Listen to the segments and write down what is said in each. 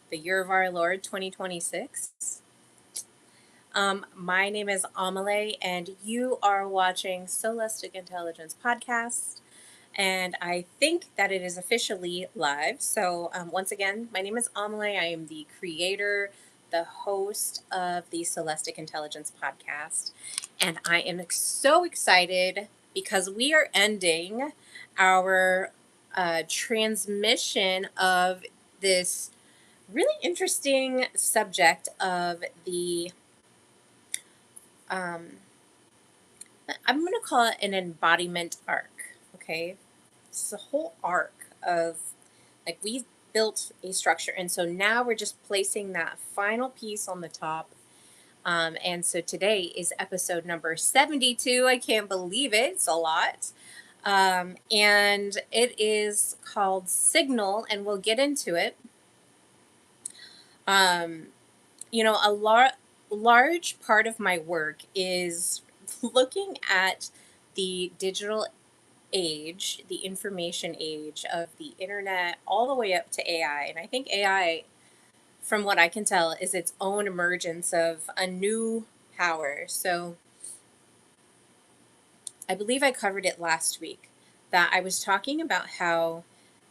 the year of our Lord 2026. My name is Amelie, and you are watching Solistic Intelligence Podcast. And I think that it is officially live. So, once again, my name is Amelie. I am the creator, the host of the Solistic Intelligence Podcast. And I am so excited because we are ending our transmission of this really interesting subject of the um, I'm going to call it an embodiment arc. Okay, it's a whole arc of like we've built a structure, and so now we're just placing that final piece on the top. And so today is episode number 72. I can't believe it. It's a lot. And it is called Signal, and we'll get into it. Um, a large part of my work is looking at the digital age, the information age of the internet, all the way up to AI. And I think AI, from what I can tell, is its own emergence of a new power. So I believe I covered it last week that I was talking about how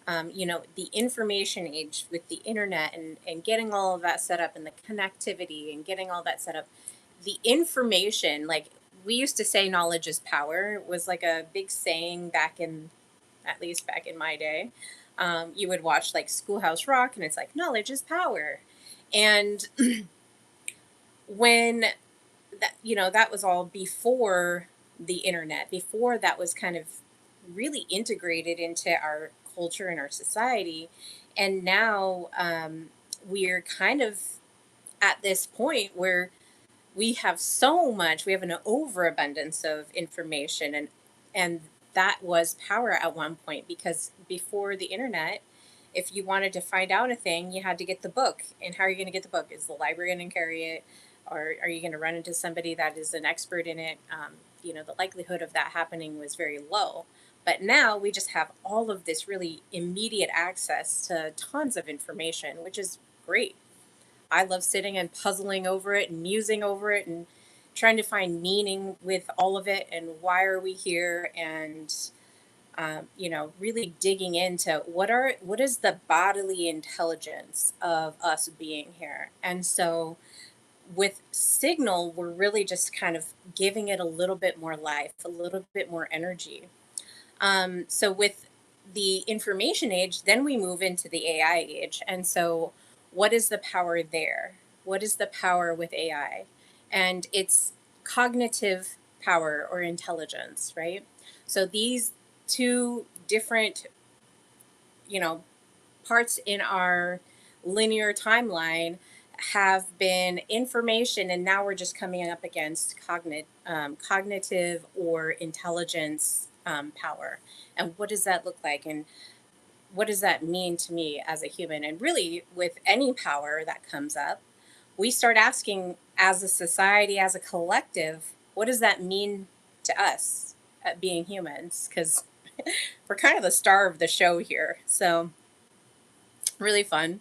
the information age with the internet and getting all of that set up and the connectivity and getting all that set up, the information, like we used to say knowledge is power, was like a big saying back in, at least back in my day. You would watch like Schoolhouse Rock and it's like knowledge is power. And when that was all before the internet, before that was kind of really integrated into our culture and our society. And now we're kind of at this point where we have so much, we have an overabundance of information, and that was power at one point, because before the internet, if you wanted to find out a thing, you had to get the book. And how are you going to get the book? Is the library going to carry it, or are you going to run into somebody that is an expert in it? The likelihood of that happening was very low. But now we just have all of this really immediate access to tons of information, which is great. I love sitting and puzzling over it and musing over it and trying to find meaning with all of it, and why are we here, and really digging into what is the bodily intelligence of us being here. And so with Signal, we're really just kind of giving it a little bit more life, a little bit more energy. So with the information age, then we move into the AI age. And so, what is the power there? What is the power with AI? And it's cognitive power or intelligence, right? So these two different, you know, parts in our linear timeline have been information, and now we're just coming up against cognitive or intelligence power. And what does that look like? And what does that mean to me as a human? And really, with any power that comes up, we start asking as a society, as a collective, what does that mean to us at being humans? Because we're kind of the star of the show here. So, really fun.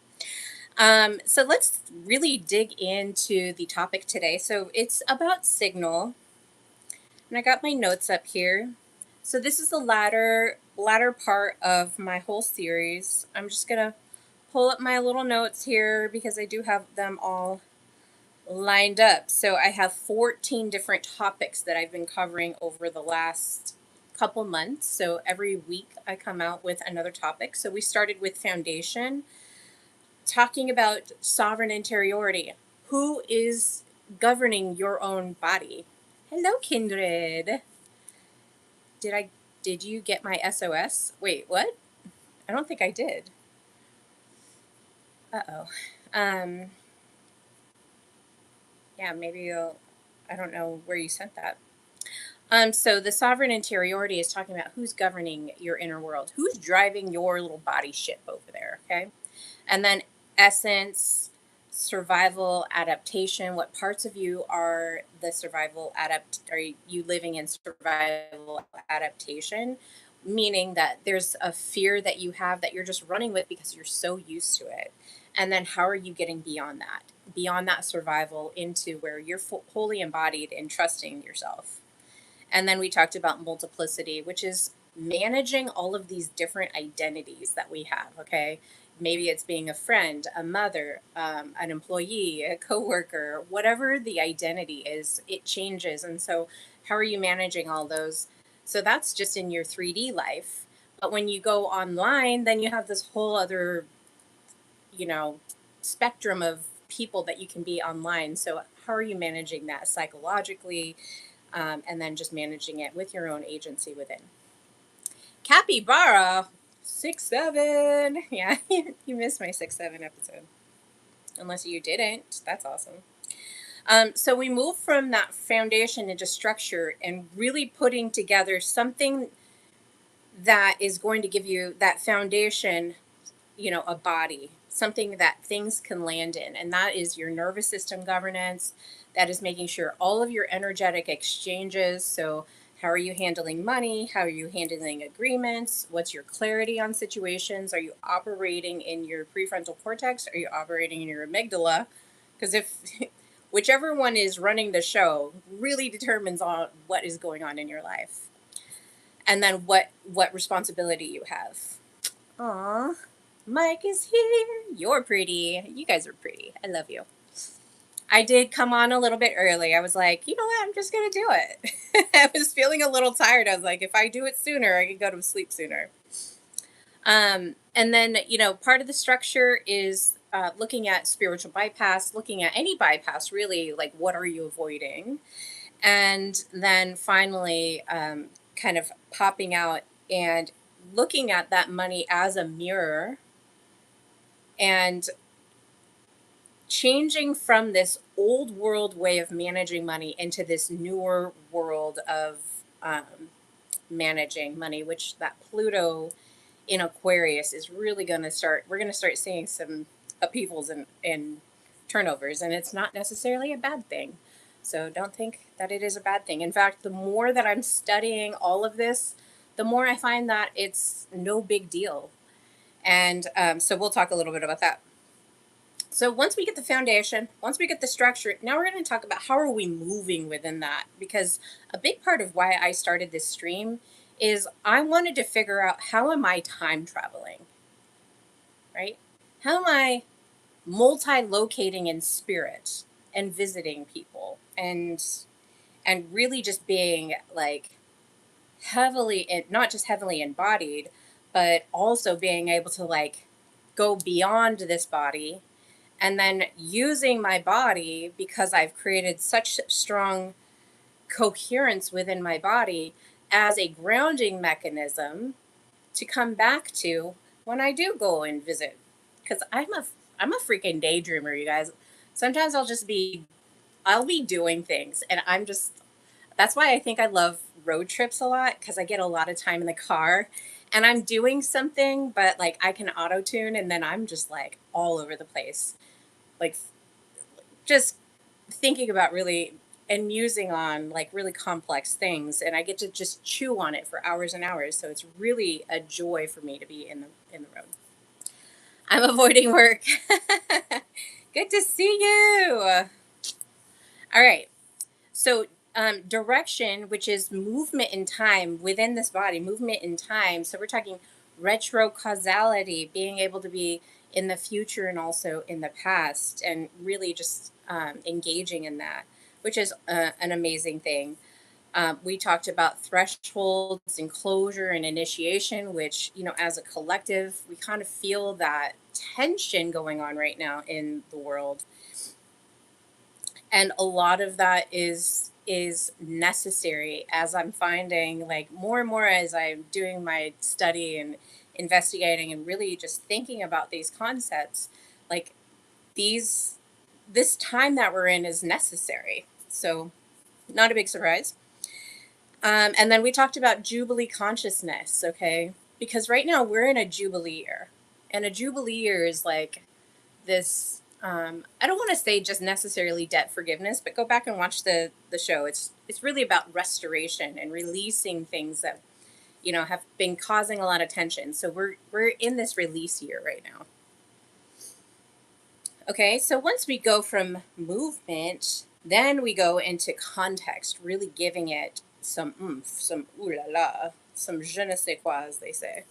So let's really dig into the topic today. So it's about Signal, and I got my notes up here. So this is the latter part of my whole series. I'm just gonna pull up my little notes here because I do have them all lined up. So I have 14 different topics that I've been covering over the last couple months. So every week I come out with another topic. So we started with foundation, talking about sovereign interiority. Who is governing your own body? Hello, Kindred. Did I did you get my SOS? Wait, what? I don't think I did. Uh-oh. Um yeah, maybe you'll I don't know where you sent that. So the sovereign interiority is talking about who's governing your inner world, who's driving your little body ship over there, okay? And then essence, survival, adaptation. What parts of you are the survival are you living in survival adaptation? Meaning that there's a fear that you have that you're just running with because you're so used to it. And then how are you getting beyond that survival into where you're wholly embodied and trusting yourself? And then we talked about multiplicity, which is managing all of these different identities that we have. Okay. Maybe it's being a friend, a mother, an employee, a coworker, whatever the identity is, it changes. And so, how are you managing all those? So, that's just in your 3D life. But when you go online, then you have this whole other, you know, spectrum of people that you can be online. So, how are you managing that psychologically? And then just managing it with your own agency within. Capybara 6'7". Yeah, you missed my 6'7" episode. Unless you didn't. That's awesome. So we move from that foundation into structure and really putting together something that is going to give you that foundation, a body, something that things can land in. And that is your nervous system governance. That is making sure all of your energetic exchanges. So, how are you handling money? How are you handling agreements? What's your clarity on situations? Are you operating in your prefrontal cortex? Are you operating in your amygdala? Because if whichever one is running the show really determines on what is going on in your life, and then what responsibility you have. Aw, Mike is here. You're pretty. You guys are pretty. I love you. I did come on a little bit early. I was like, you know what? I'm just going to do it. I was feeling a little tired. I was like, if I do it sooner, I can go to sleep sooner. And then, part of the structure is looking at spiritual bypass, looking at any bypass, really, like what are you avoiding? And then finally, kind of popping out and looking at that money as a mirror and changing from this old world way of managing money into this newer world of managing money, which that Pluto in Aquarius is really going to start. We're going to start seeing some upheavals and turnovers, and it's not necessarily a bad thing. So don't think that it is a bad thing. In fact, the more that I'm studying all of this, the more I find that it's no big deal. And so we'll talk a little bit about that. So once we get the foundation, once we get the structure, now we're going to talk about how are we moving within that, because a big part of why I started this stream is I wanted to figure out how am I time traveling, right? How am I multi-locating in spirit and visiting people and really just being like not just heavily embodied, but also being able to like go beyond this body and then using my body because I've created such strong coherence within my body as a grounding mechanism to come back to when I do go and visit. Because I'm a freaking daydreamer, you guys. Sometimes I'll be doing things and that's why I think I love road trips a lot because I get a lot of time in the car and I'm doing something, but like I can auto tune and then I'm just like all over the place. Like just thinking about really and musing on like really complex things and I get to just chew on it for hours and hours. So it's really a joy for me to be in the road. I'm avoiding work. Good to see you. All right. So direction, which is movement in time within this body, movement in time. So we're talking retrocausality, being able to be in the future and also in the past, and really just engaging in that, which is an amazing thing. We talked about thresholds and closure and initiation, which, as a collective, we kind of feel that tension going on right now in the world. And a lot of that is necessary as I'm finding like more and more as I'm doing my study and investigating and really just thinking about these concepts, like these this time that we're in is necessary. So not a big surprise. And then we talked about Jubilee consciousness, okay? Because right now we're in a Jubilee year. And a Jubilee year is like this I don't want to say just necessarily debt forgiveness, but go back and watch the show. It's really about restoration and releasing things that have been causing a lot of tension. So we're in this release year right now. Okay, so once we go from movement, then we go into context, really giving it some oomph, some ooh la la, some je ne sais quoi, as they say.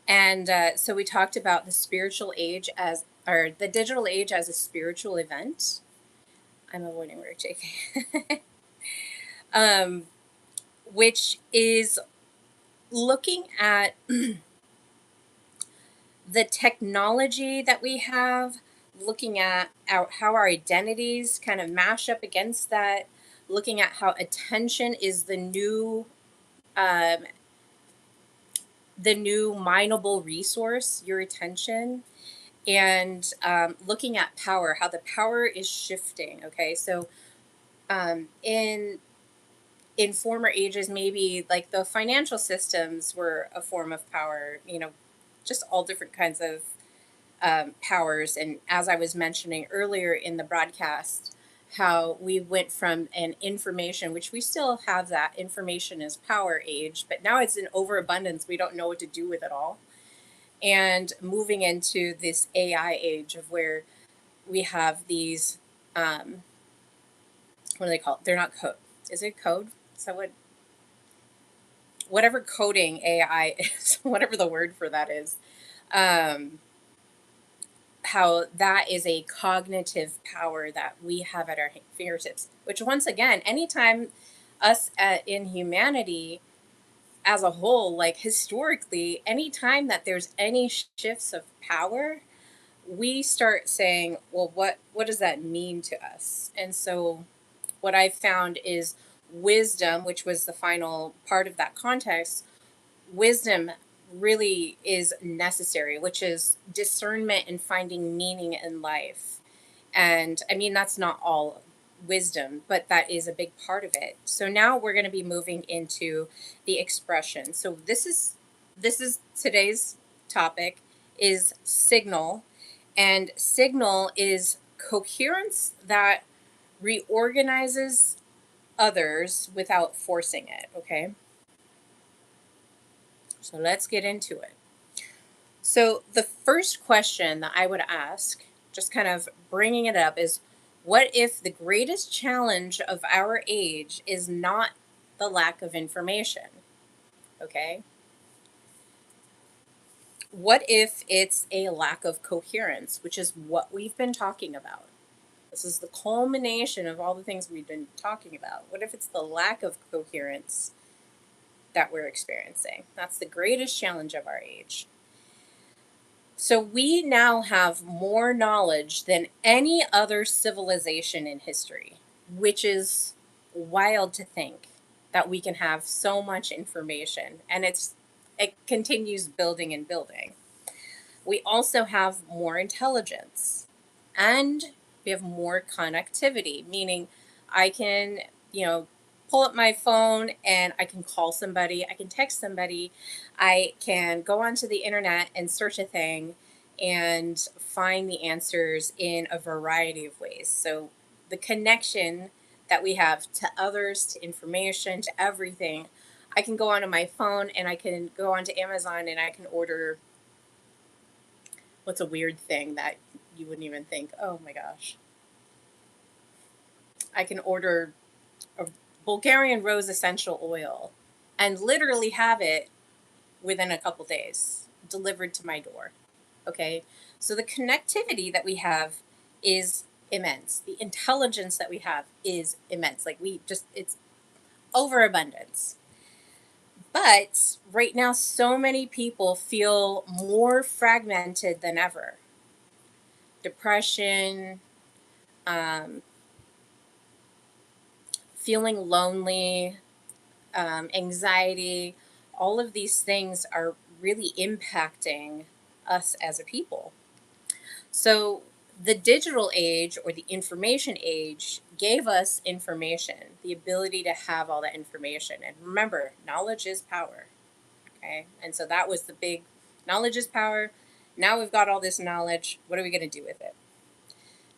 And so we talked about the spiritual age as, or the digital age as a spiritual event. I'm avoiding word, JK. um, which is looking at the technology that we have, looking at how our identities kind of mash up against that, looking at how attention is um, the new mineable resource, your attention, and looking at power, how the power is shifting. Okay, so in former ages, maybe like the financial systems were a form of power. Just all different kinds of powers. And as I was mentioning earlier in the broadcast, how we went from an information, which we still have, that information is power age, but now it's in overabundance. We don't know what to do with it all. And moving into this AI age of where we have these, what do they call it? They're not code. Is it code? So whatever coding AI is, whatever the word for that is, um, how that is a cognitive power that we have at our fingertips, which once again, anytime us in humanity as a whole, like historically, anytime that there's any shifts of power, we start saying, well, what does that mean to us? And so what I found is wisdom, which was the final part of that context. Wisdom really is necessary, which is discernment and finding meaning in life. And I mean, that's not all wisdom, but that is a big part of it. So now we're going to be moving into the expression. So this is today's topic is signal, and signal is coherence that reorganizes others without forcing it, okay? So let's get into it. So, the first question that I would ask, just kind of bringing it up, is what if the greatest challenge of our age is not the lack of information? Okay. What if it's a lack of coherence, which is what we've been talking about? This is the culmination of all the things we've been talking about. What if it's the lack of coherence that we're experiencing? That's the greatest challenge of our age. So we now have more knowledge than any other civilization in history, which is wild to think that we can have so much information, and it continues building and building. We also have more intelligence, and we have more connectivity, meaning I can, pull up my phone and I can call somebody, I can text somebody, I can go onto the internet and search a thing and find the answers in a variety of ways. So the connection that we have to others, to information, to everything. I can go onto my phone and I can go onto Amazon and I can order, what's a weird thing that you wouldn't even think, oh my gosh. I can order a Bulgarian rose essential oil and literally have it within a couple days delivered to my door. Okay. So the connectivity that we have is immense. The intelligence that we have is immense. Like it's overabundance. But right now, so many people feel more fragmented than ever. Depression, um, feeling lonely, anxiety, all of these things are really impacting us as a people. So, the digital age or the information age gave us information, the ability to have all that information. And remember, knowledge is power. Okay. And so that was the big knowledge is power. Now we've got all this knowledge. What are we going to do with it?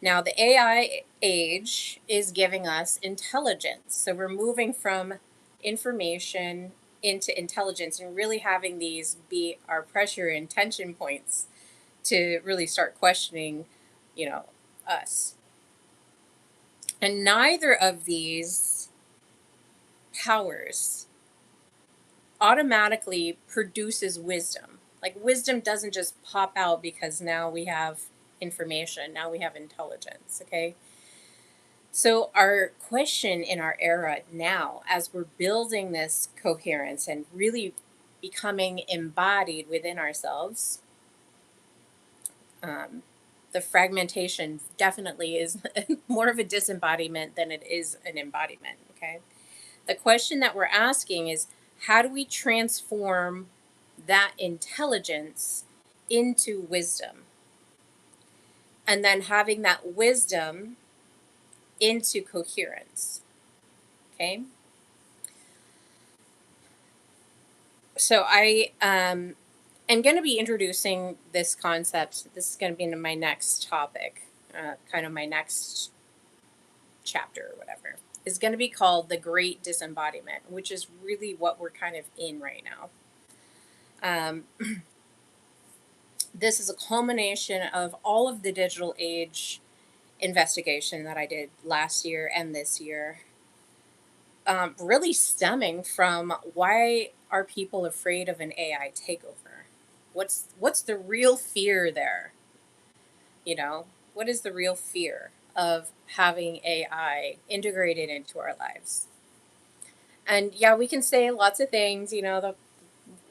Now, the AI age is giving us intelligence. So we're moving from information into intelligence and really having these be our pressure and tension points to really start questioning, us. And neither of these powers automatically produces wisdom. Like wisdom doesn't just pop out because now we have information, now we have intelligence, okay? So, our question in our era now, as we're building this coherence and really becoming embodied within ourselves, um, the fragmentation definitely is more of a disembodiment than it is an embodiment, okay? The question that we're asking is, how do we transform that intelligence into wisdom? And then having that wisdom into coherence, okay? So I am going to be introducing this concept. This is going to be in my next topic, kind of my next chapter or whatever. Is going to be called the Great Disembodiment, which is really what we're kind of in right now. Um, this is a culmination of all of the digital age investigation that I did last year and this year. Really stemming from, why are people afraid of an AI takeover? What's the real fear there? You know, what is the real fear of having AI integrated into our lives? And yeah, we can say lots of things, the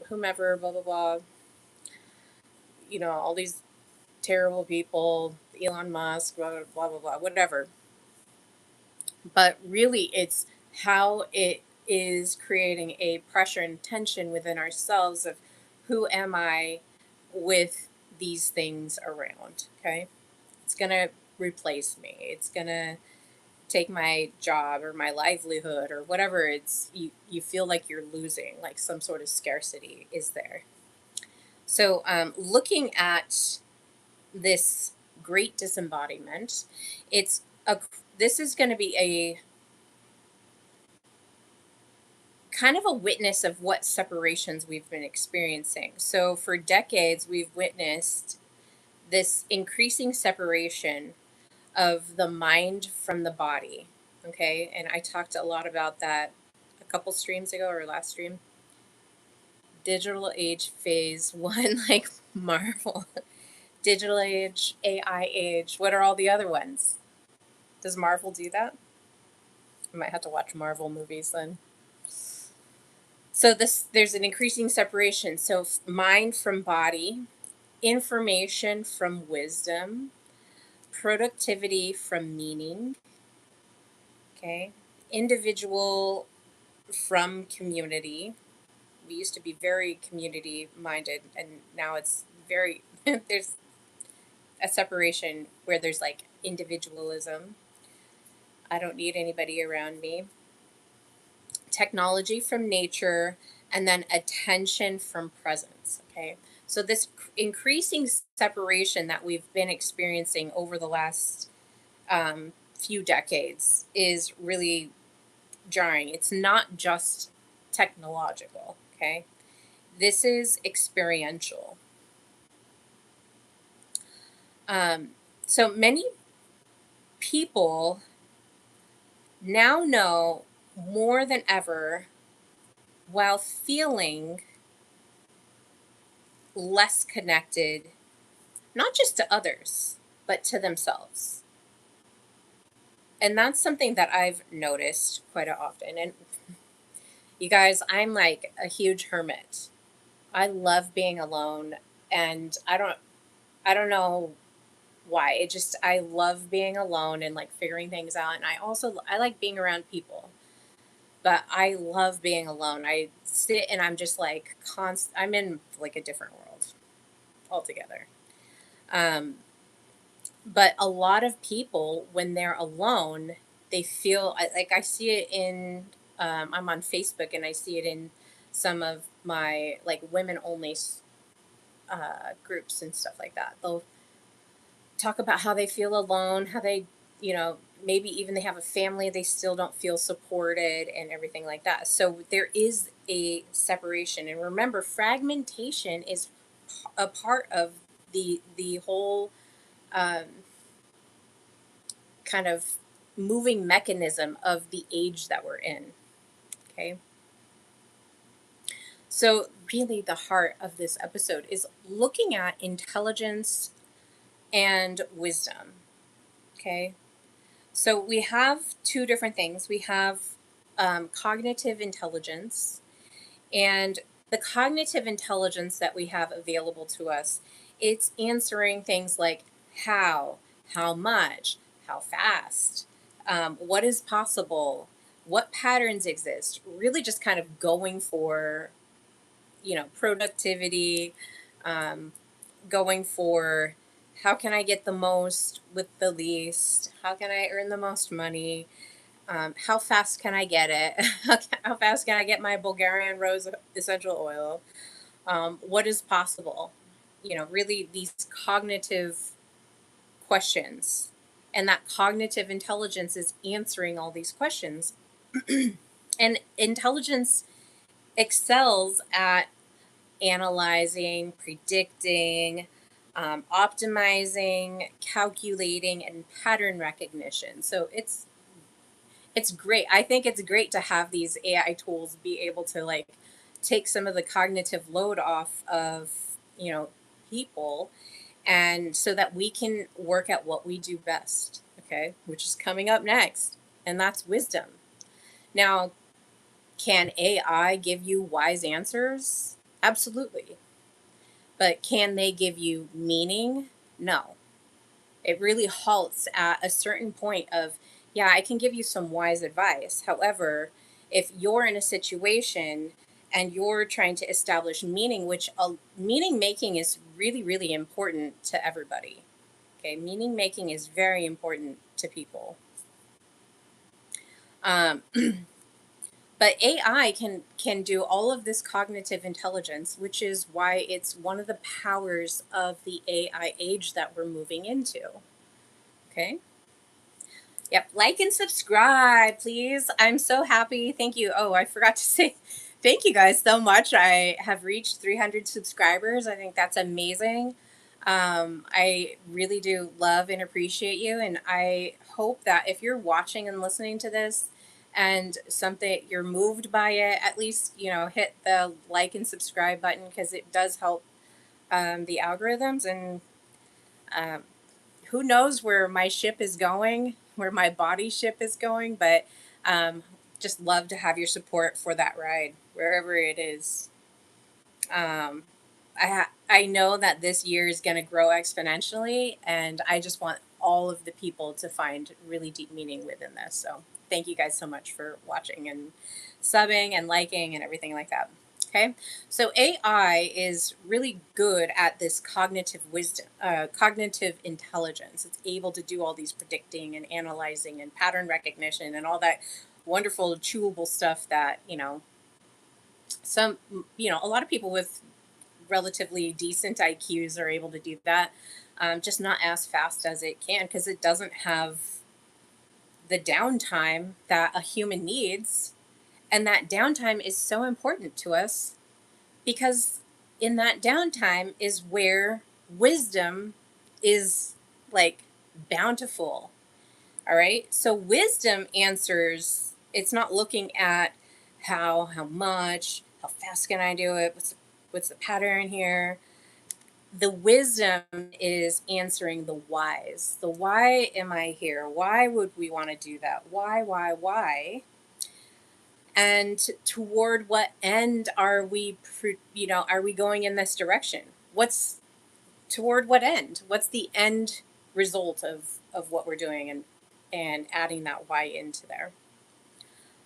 whomever, blah blah blah, all these terrible people, Elon Musk, blah blah blah blah, blah, whatever. But really, it's how it is creating a pressure and tension within ourselves of, who am I with these things around? Okay. It's going to replace me. It's going to take my job or my livelihood or whatever. You feel like you're losing, like some sort of scarcity is there. So, looking at this great disembodiment, it's a, this is going to be a kind of a witness of what separations we've been experiencing. So, for decades, we've witnessed this increasing separation of the mind from the body. Okay. And I talked a lot about that a couple streams ago, or last stream. Digital age phase one, like Marvel. Digital age, AI age. What are all the other ones? Does Marvel do that? I might have to watch Marvel movies then. So there's an increasing separation. So mind from body, information from wisdom, productivity from meaning, okay? Individual from community. We used to be very community minded, and now it's very there's a separation where there's like individualism. I don't need anybody around me. Technology from nature, and then attention from presence. Okay. So, this increasing separation that we've been experiencing over the last few decades is really jarring. It's not just technological. Okay. This is experiential. Um, so, many people now know more than ever, while feeling less connected, not just to others, but to themselves. And that's something that I've noticed quite often. And you guys, I'm like a huge hermit. I love being alone, and I don't know why. I love being alone and like figuring things out, and I like being around people. But I love being alone. I sit and I'm just like I'm in like a different world altogether. Um, but a lot of people, when they're alone, they feel like, I see it in, I'm on Facebook and I see it in some of my like women only groups and stuff like that. They'll talk about how they feel alone, how they, maybe even they have a family, they still don't feel supported and everything like that. So there is a separation. And remember, fragmentation is a part of the whole, um, kind of moving mechanism of the age that we're in. Okay. So, really, the heart of this episode is looking at intelligence and wisdom. Okay. So, we have two different things. We have cognitive intelligence, and the cognitive intelligence that we have available to us, it's answering things like how much, how fast, what is possible, what patterns exist, really just kind of going for, productivity, um, going for how can I get the most with the least, how can I earn the most money, how fast can I get it, how fast can I get my Bulgarian rose essential oil, what is possible, really these cognitive questions. And that cognitive intelligence is answering all these questions. And intelligence excels at analyzing, predicting, optimizing, calculating, and pattern recognition. So it's great. I think it's great to have these AI tools be able to like take some of the cognitive load off of people, and so that we can work at what we do best. Okay, which is coming up next, and that's wisdom. Now, can AI give you wise answers? Absolutely. But can they give you meaning? No. It really halts at a certain point of, yeah, I can give you some wise advice. However, if you're in a situation and you're trying to establish meaning, which meaning making is really, really important to everybody. Okay, meaning making is very important to people. Um, But AI can do all of this cognitive intelligence, which is why it's one of the powers of the AI age that we're moving into. Okay. Yep. Like and subscribe, please. I'm so happy. Thank you. Oh, I forgot to say thank you guys so much. I have reached 300 subscribers. I think that's amazing. I really do love and appreciate you. And I hope that if you're watching and listening to this and something you're moved by it, at least, hit the like and subscribe button because it does help the algorithms. And um, who knows where my ship is going, where my body ship is going, but um, just love to have your support for that ride, wherever it is. Um, I know that this year is going to grow exponentially, and I just want all of the people to find really deep meaning within this. So thank you guys so much for watching and subbing and liking and everything like that. Okay, so AI is really good at this cognitive wisdom, cognitive intelligence. It's able to do all these predicting and analyzing and pattern recognition and all that wonderful chewable stuff that some a lot of people with relatively decent IQs are able to do that. Just not as fast as it can because it doesn't have the downtime that a human needs. And that downtime is so important to us because in that downtime is where wisdom is like bountiful. All right. So wisdom answers, it's not looking at how much, how fast can I do it? What's the pattern here? The wisdom is answering the whys. The why am I here? Why would we want to do that? Why? And toward what end are we, are we going in this direction? What's toward what end? What's the end result of what we're doing, and adding that why into there.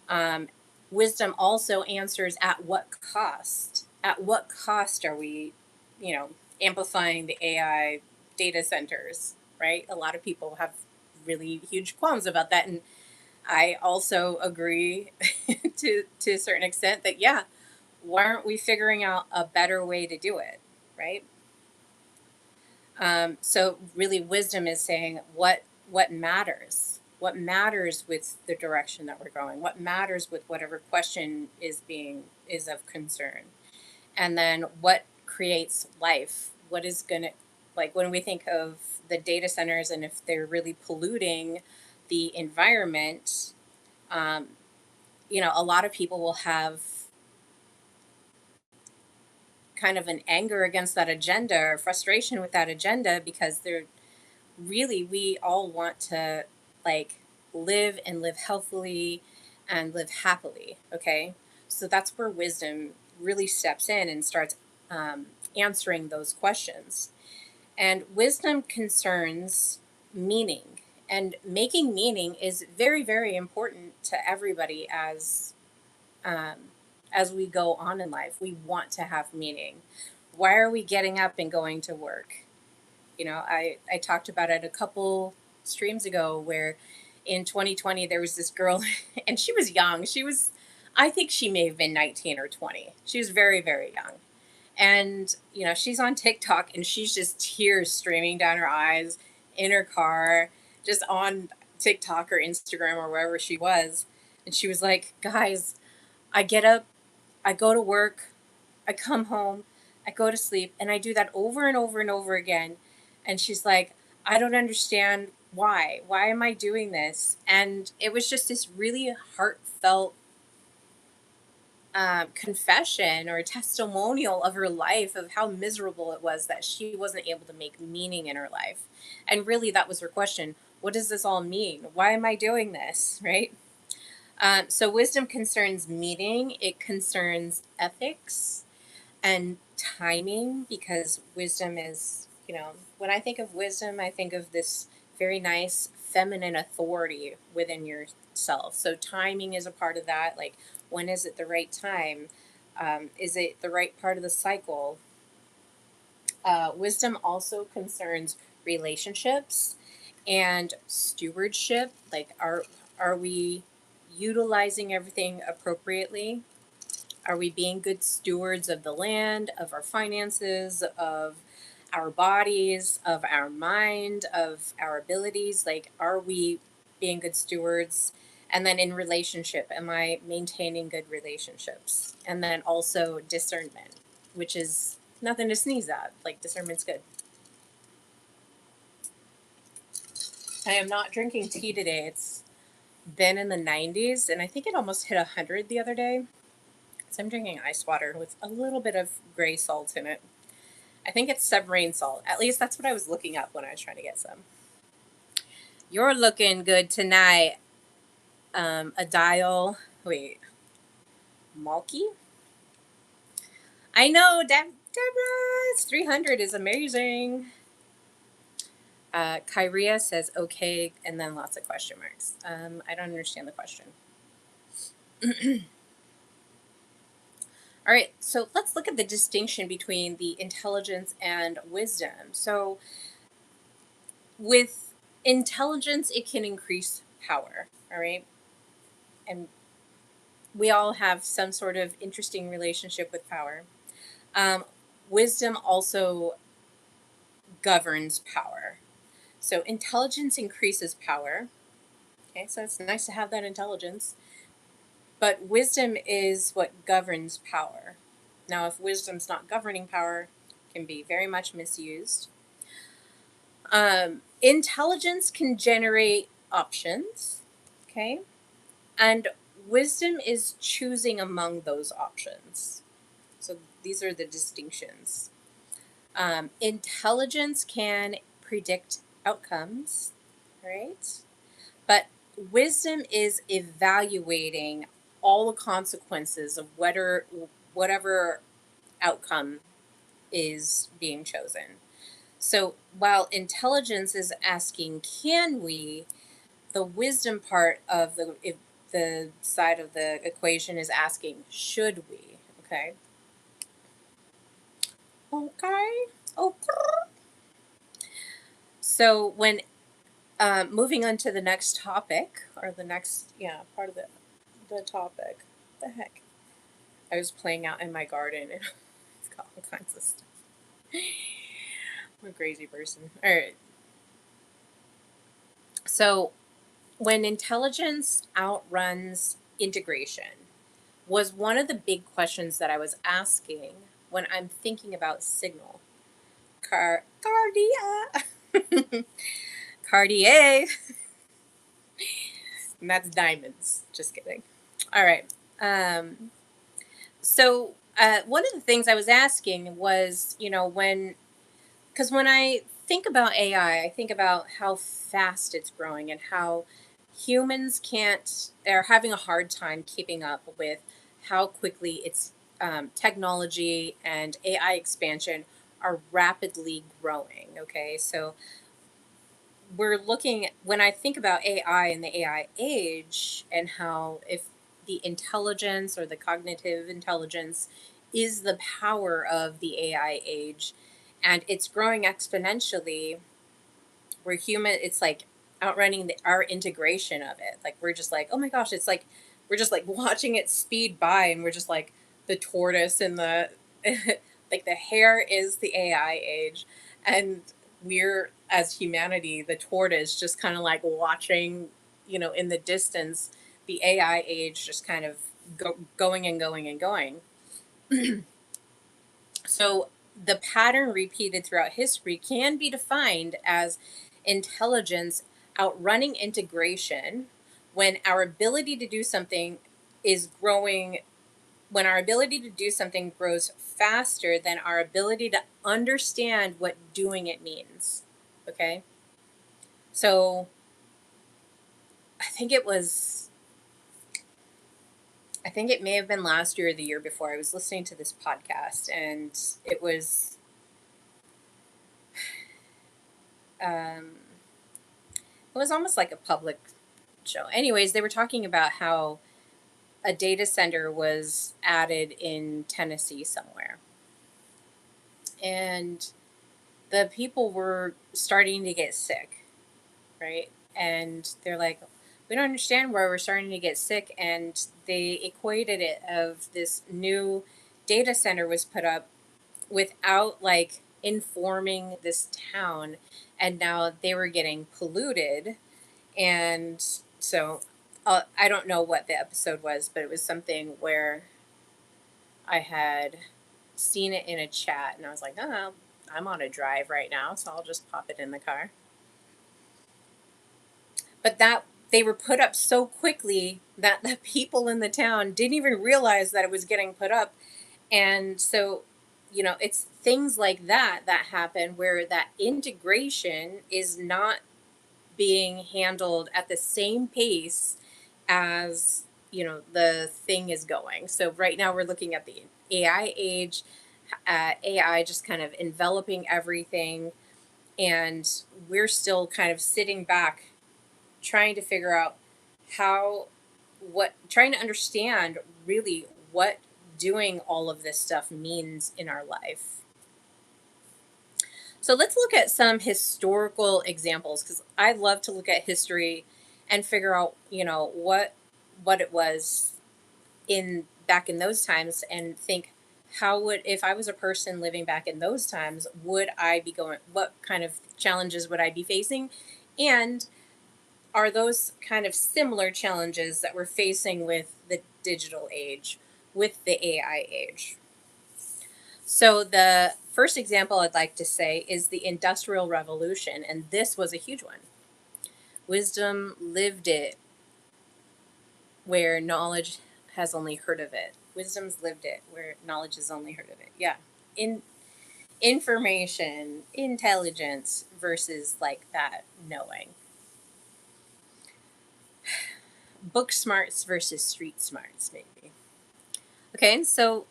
Um, Wisdom also answers at what cost? At what cost are we, amplifying the AI data centers, right? A lot of people have really huge qualms about that. And I also agree to a certain extent that, yeah, why aren't we figuring out a better way to do it, right? So really wisdom is saying what matters, what matters with the direction that we're going, what matters with whatever question is of concern, and then what creates life, like when we think of the data centers and if they're really polluting the environment, um, a lot of people will have kind of an anger against that agenda or frustration with that agenda because they're really, we all want to like live and live healthily and live happily. Okay. So that's where wisdom really steps in and starts answering those questions. And wisdom concerns meaning. And making meaning is very, very important to everybody um, as we go on in life. We want to have meaning. Why are we getting up and going to work? I talked about it a couple streams ago where in 2020 there was this girl and she was young. I think she may have been 19 or 20. She was very, very young. And, she's on TikTok and she's just tears streaming down her eyes in her car, just on TikTok or Instagram or wherever she was. And she was like, guys, I get up, I go to work, I come home, I go to sleep, and I do that over and over and over again. And she's like, I don't understand why. Why am I doing this? And it was just this really heartfelt confession or testimonial of her life of how miserable it was that she wasn't able to make meaning in her life. And really, that was her question. What does this all mean? Why am I doing this? Right? So, wisdom concerns meaning, it concerns ethics and timing, because wisdom is, when I think of wisdom, I think of this very nice feminine authority within yourself. So timing is a part of that. Like, when is it the right time? Is it the right part of the cycle? Wisdom also concerns relationships and stewardship. Like, are we utilizing everything appropriately? Are we being good stewards of the land, of our finances, of our bodies, of our mind, of our abilities? Like, are we being good stewards? And then in relationship, am I maintaining good relationships? And then also discernment, which is nothing to sneeze at. Like, discernment's good. I am not drinking tea today. It's been in the 90s, and I think it almost hit 100 the other day. So I'm drinking ice water with a little bit of gray salt in it. I think it's submarine salt. At least that's what I was looking up when I was trying to get some. You're looking good tonight. A dial. Wait. Malky? I know, Deborah. It's 300 is amazing. Kyria says okay, and then lots of question marks. I don't understand the question. All right, so let's look at the distinction between the intelligence and wisdom. So, with intelligence, it can increase power, all right? And we all have some sort of interesting relationship with power. Um, Wisdom also governs power. So, intelligence increases power. Okay, so it's nice to have that intelligence. But wisdom is what governs power. Now, if wisdom's not governing power, it can be very much misused. Intelligence can generate options, okay? And wisdom is choosing among those options. So these are the distinctions. Intelligence can predict outcomes, right? But wisdom is evaluating all the consequences of whatever outcome is being chosen. So while intelligence is asking, can we, the wisdom part of the side of the equation is asking, should we? Okay. Okay. Okay. So when moving on to the next topic, or the next part of the topic, the heck, I was playing out in my garden and it's got all kinds of stuff. I'm a crazy person. All right. So when intelligence outruns integration was one of the big questions that I was asking when I'm thinking about signal. Cardia. Cartier. And that's diamonds. Just kidding. All right. Um, so one of the things I was asking was, because when I think about AI, I think about how fast it's growing and how humans can't, are having a hard time keeping up with how quickly its technology and AI expansion are rapidly growing. Okay, so we're looking, when I think about AI and the AI age and how if the intelligence or the cognitive intelligence is the power of the AI age and it's growing exponentially, we're human, it's like outrunning our integration of it. Like we're just like, oh my gosh, it's like we're just like watching it speed by and we're just like the tortoise and the like the hare is the AI age and we're as humanity the tortoise just kind of like watching, in the distance the AI age just kind of going and going and going. So the pattern repeated throughout history can be defined as intelligence outrunning integration when our ability to do something is growing, when our ability to do something grows faster than our ability to understand what doing it means. Okay? So I think it was, I think it may have been last year or the year before. I was listening to this podcast and um, it was almost like a public show. Anyways, they were talking about how a data center was added in Tennessee somewhere. And the people were starting to get sick, right? And they're like, we don't understand why we're starting to get sick. And they equated it of this new data center was put up without like informing this town. And now they were getting polluted. And so I don't know what the episode was, but it was something where I had seen it in a chat and I was like, oh, I'm on a drive right now, so I'll just pop it in the car. But that they were put up so quickly that the people in the town didn't even realize that it was getting put up. And so, it's things like that that happen where that integration is not being handled at the same pace as the thing is going. So right now we're looking at the AI age, AI just kind of enveloping everything, and we're still kind of sitting back trying to figure out how, what, trying to understand really what doing all of this stuff means in our life. So let's look at some historical examples because I love to look at history and figure out, what it was in back in those times and think how would, if I was a person living back in those times, would I be going, what kind of challenges would I be facing? And are those kind of similar challenges that we're facing with the digital age, with the AI age? So the first example I'd like to say is the Industrial Revolution, and this was a huge one. Wisdom lived it where knowledge has only heard of it. Wisdom's lived it where knowledge has only heard of it. Yeah. In information, intelligence versus like that knowing. Book smarts versus street smarts, maybe. Okay, so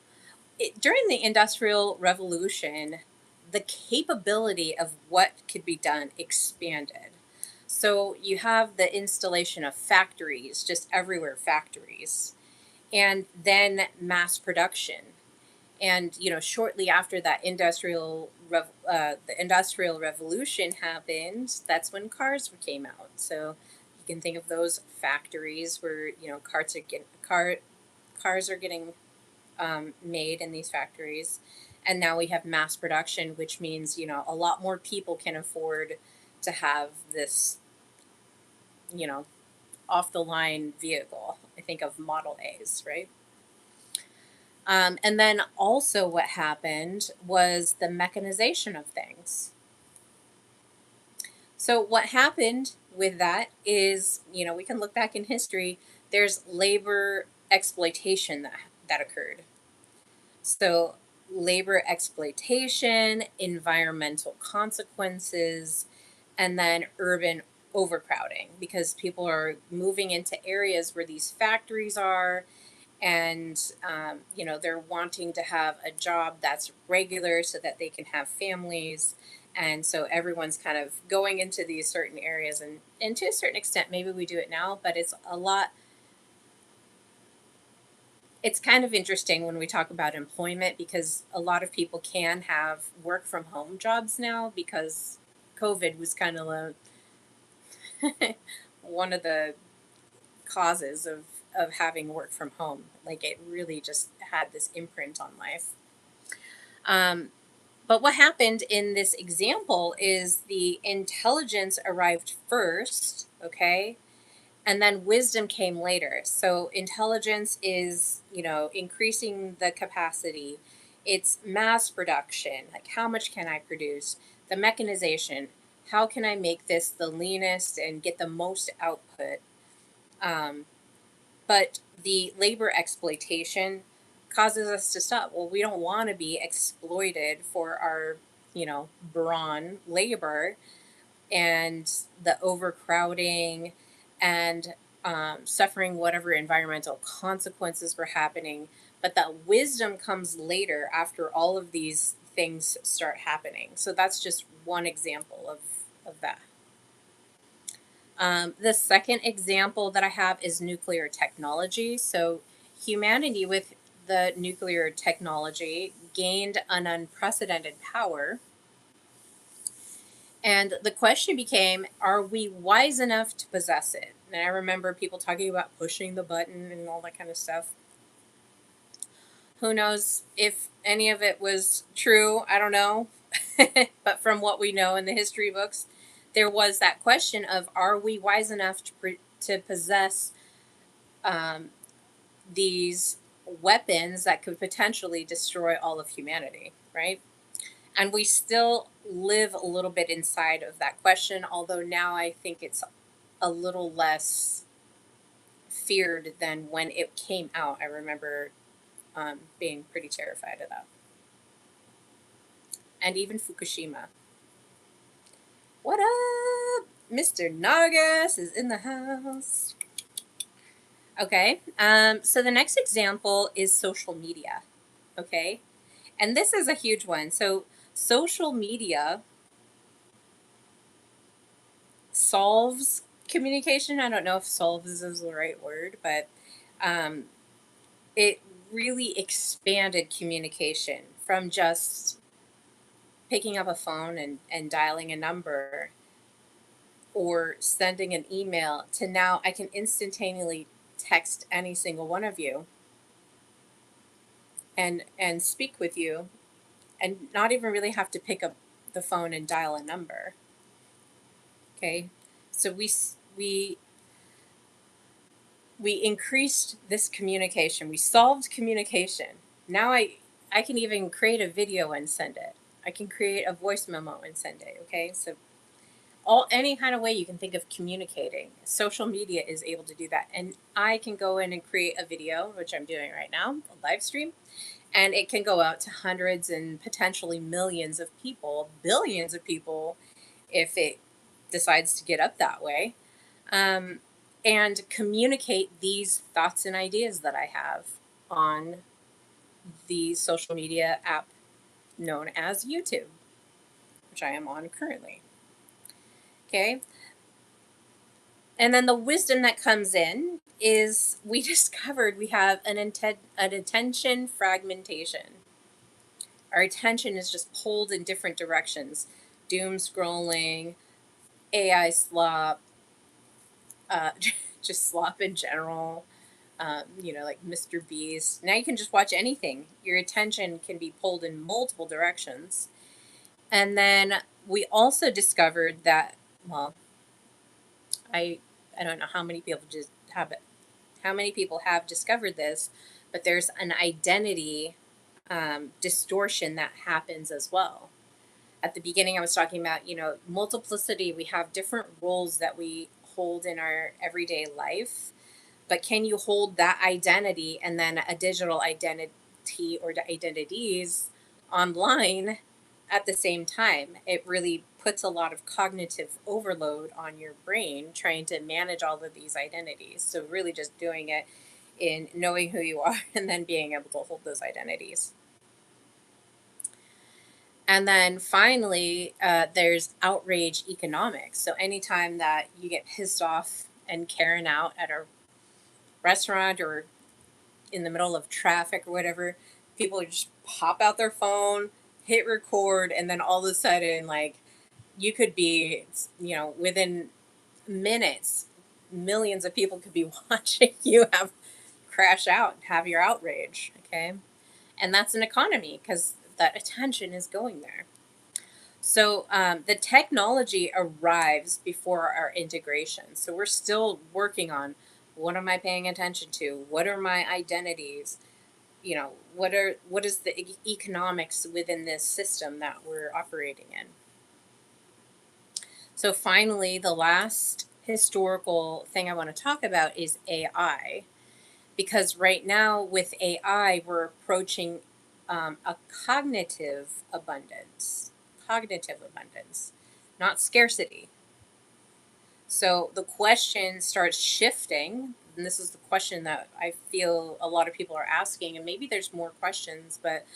during the Industrial Revolution, the capability of what could be done expanded. So you have the installation of factories, just everywhere factories, and then mass production. And shortly after that the Industrial Revolution happened, that's when cars came out. So you can think of those factories where cars are getting made in these factories. And now we have mass production, which means, a lot more people can afford to have this, you know, off the line vehicle. I think of Model A's, right? And then also, what happened was the mechanization of things. So, what happened with that is, we can look back in history. There's labor exploitation that occurred. So, labor exploitation, environmental consequences, and then urban overcrowding because people are moving into areas where these factories are, and they're wanting to have a job that's regular so that they can have families. And so everyone's kind of going into these certain areas, and to a certain extent maybe we do it now, but it's kind of interesting when we talk about employment because a lot of people can have work from home jobs now because COVID was kind of one of the causes of having work from home. Like, it really just had this imprint on life. Um, but what happened in this example is the intelligence arrived first, okay? And then wisdom came later. So intelligence is, increasing the capacity. It's mass production. Like, how much can I produce? The mechanization. How can I make this the leanest and get the most output? Um, but the labor exploitation causes us to stop. Well, we don't want to be exploited for our, brawn labor, and the overcrowding, and suffering whatever environmental consequences were happening. But that wisdom comes later after all of these things start happening. So that's just one example of that. The second example that I have is nuclear technology. So, humanity with the nuclear technology gained an unprecedented power. And the question became, are we wise enough to possess it? And I remember people talking about pushing the button and all that kind of stuff. Who knows if any of it was true? I don't know. But from what we know in the history books, there was that question of, are we wise enough to possess um, these weapons that could potentially destroy all of humanity, right? And we still live a little bit inside of that question, although now I think it's a little less feared than when it came out. I remember being pretty terrified of that. And even Fukushima. What up? Mr. Nagas is in the house. Okay, so the next example is social media. Okay, and this is a huge one. So, social media solves communication. I don't know if solves is the right word, but um, it really expanded communication from just picking up a phone and dialing a number or sending an email to now I can instantaneously text any single one of you and speak with you and not even really have to pick up the phone and dial a number. Okay, so we increased this communication. We solved communication. Now I can even create a video and send it. I can create a voice memo and send it. Okay, so any kind of way you can think of communicating, social media is able to do that. And I can go in and create a video, which I'm doing right now, a live stream, and it can go out to hundreds and potentially millions of people, billions of people, if it decides to get up that way, um, and communicate these thoughts and ideas that I have on the social media app known as YouTube, which I am on currently. Okay. And then the wisdom that comes in is we discovered we have an attention fragmentation. Our attention is just pulled in different directions. Doom scrolling, AI slop, just slop in general, like Mr. Beast. Now you can just watch anything. Your attention can be pulled in multiple directions. And then we also discovered that, well, I I don't know how many people just have it, how many people have discovered this, but there's an identity distortion that happens as well. At the beginning, I was talking about, multiplicity. We have different roles that we hold in our everyday life, but can you hold that identity and then a digital identity or identities online at the same time? It really puts a lot of cognitive overload on your brain trying to manage all of these identities. So, really, just doing it in knowing who you are and then being able to hold those identities. And then finally, there's outrage economics. So anytime that you get pissed off and Karen out at a restaurant or in the middle of traffic or whatever, people just pop out their phone, hit record, and then all of a sudden, like, you could be, within minutes, millions of people could be watching you have crash out, have your outrage. Okay. And that's an economy because that attention is going there. So the technology arrives before our integration. So we're still working on what am I paying attention to? What are my identities? What is the economics within this system that we're operating in? So finally, the last historical thing I want to talk about is AI, because right now with AI we're approaching a cognitive abundance, not scarcity. So the question starts shifting, and this is the question that I feel a lot of people are asking, and maybe there's more questions, but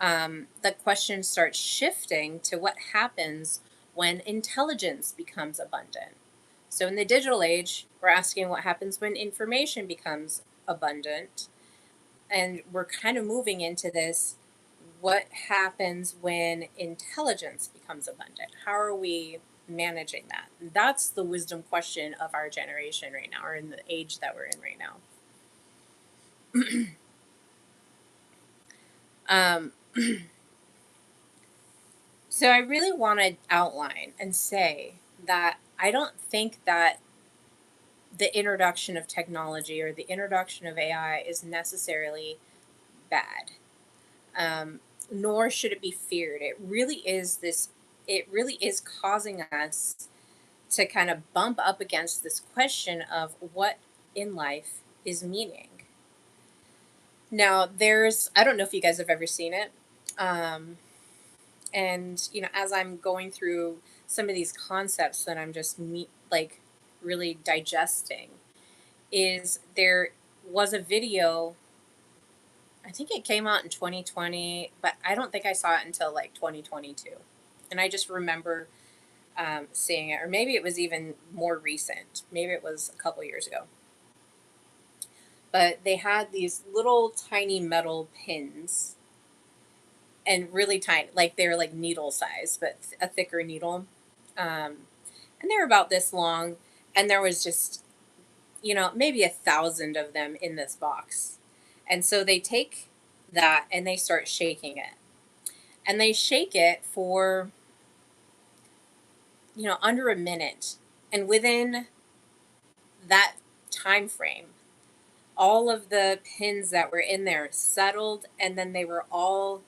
the question starts shifting to what happens when intelligence becomes abundant. So in the digital age, we're asking what happens when information becomes abundant, and we're kind of moving into this what happens when intelligence becomes abundant? How are we managing that? That's the wisdom question of our generation right now, or in the age that we're in right now. um, so I really want to outline and say that I don't think that the introduction of technology or the introduction of AI is necessarily bad. Nor should it be feared. It really is causing us to kind of bump up against this question of what in life is meaning. Now, I don't know if you guys have ever seen it. Um, and, as I'm going through some of these concepts that I'm just like really digesting, is there was a video. I think it came out in 2020, but I don't think I saw it until like 2022. And I just remember seeing it, or maybe it was even more recent. Maybe it was a couple years ago. But they had these little tiny metal pins, and really tiny, like they were like needle size, but a thicker needle. And they were about this long, and there was just, maybe 1,000 of them in this box. And so they take that and they start shaking it. And they shake it for, under a minute. And within that time frame, all of the pins that were in there settled, and then they were all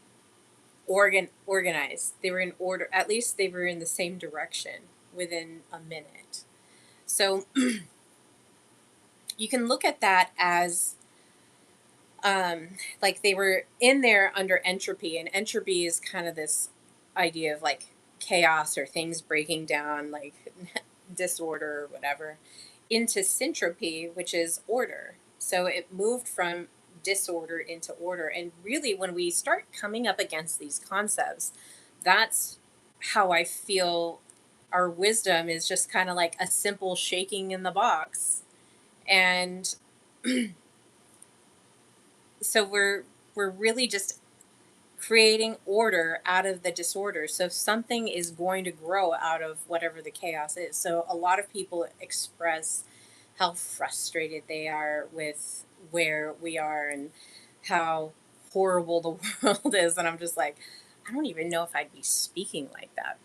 organized. They were in order. At least they were in the same direction within a minute. So you can look at that as like they were in there under entropy, and entropy is kind of this idea of like chaos or things breaking down, like disorder or whatever, into syntropy, which is order. So it moved from disorder into order. And really, when we start coming up against these concepts, that's how I feel our wisdom is just kind of like a simple shaking in the box. And so we're really just creating order out of the disorder. So something is going to grow out of whatever the chaos is. So a lot of people express how frustrated they are with where we are and how horrible the world is, and I'm just like, I don't even know if I'd be speaking like that,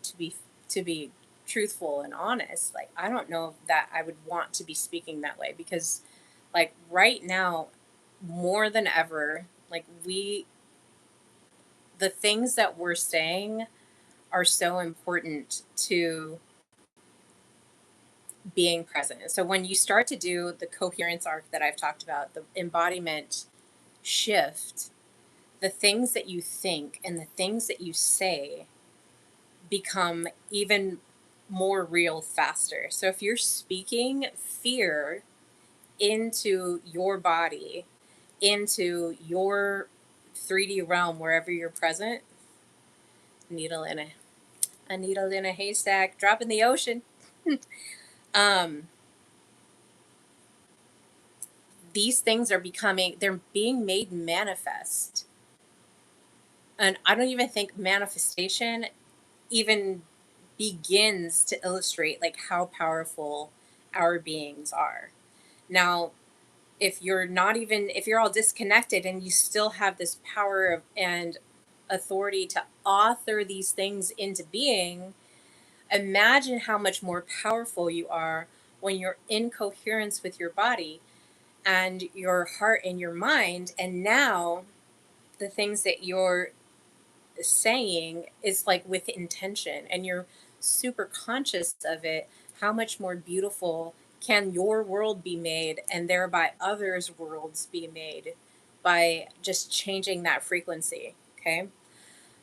to be truthful and honest. Like, I don't know that I would want to be speaking that way, because like right now, more than ever, like the things that we're saying are so important to being present. So when you start to do the coherence arc that I've talked about, the embodiment shift, the things that you think and the things that you say become even more real faster. So if you're speaking fear into your body, into your 3D realm, wherever you're present, needle in a needle in a haystack, drop in the ocean. um, these things are they're being made manifest. And I don't even think manifestation even begins to illustrate like how powerful our beings are. Now, if you're all disconnected and you still have this power and authority to author these things into being, imagine how much more powerful you are when you're in coherence with your body and your heart and your mind. And now the things that you're saying is like with intention and you're super conscious of it. How much more beautiful can your world be made and thereby others' worlds be made by just changing that frequency? Okay.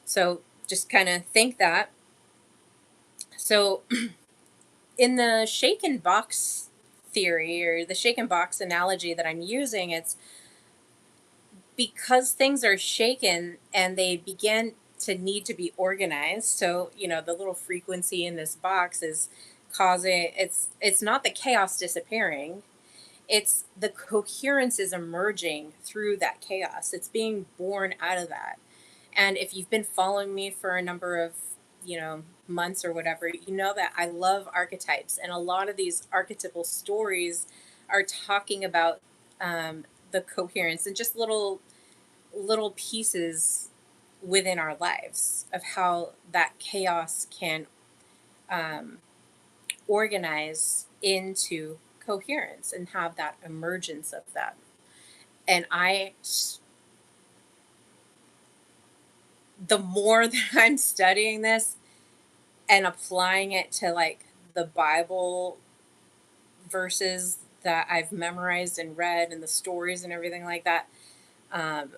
So just kind of think that. So in the shaken box theory or the shaken box analogy that I'm using, it's because things are shaken and they begin to need to be organized. So, the little frequency in this box is causing it's not the chaos disappearing. It's the coherence is emerging through that chaos. It's being born out of that. And if you've been following me for a number of, months or whatever, you know that I love archetypes. And a lot of these archetypal stories are talking about the coherence and just little pieces within our lives of how that chaos can um, organize into coherence and have that emergence of that. And the more that I'm studying this and applying it to like the Bible verses that I've memorized and read and the stories and everything like that, um,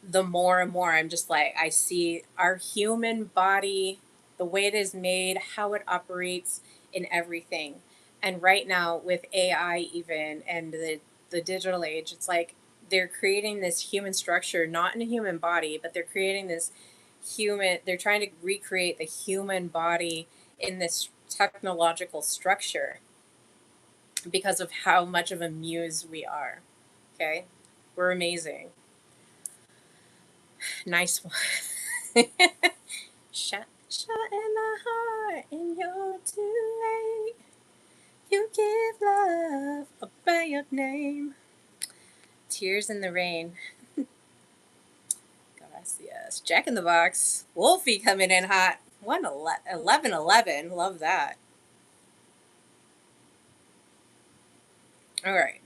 the more and more I'm just like, I see our human body, the way it is made, how it operates in everything. And right now, with AI, even and the digital age, it's like they're creating this human structure, not in a human body, but they're creating this they're trying to recreate the human body in this technological structure because of how much of a muse we are. Okay? We're amazing. Nice one. Shot in the heart, and you're too late. You give love a bad name. Tears in the rain. Gracias. Jack in the Box. Wolfie coming in hot. 1111. Love that. All right.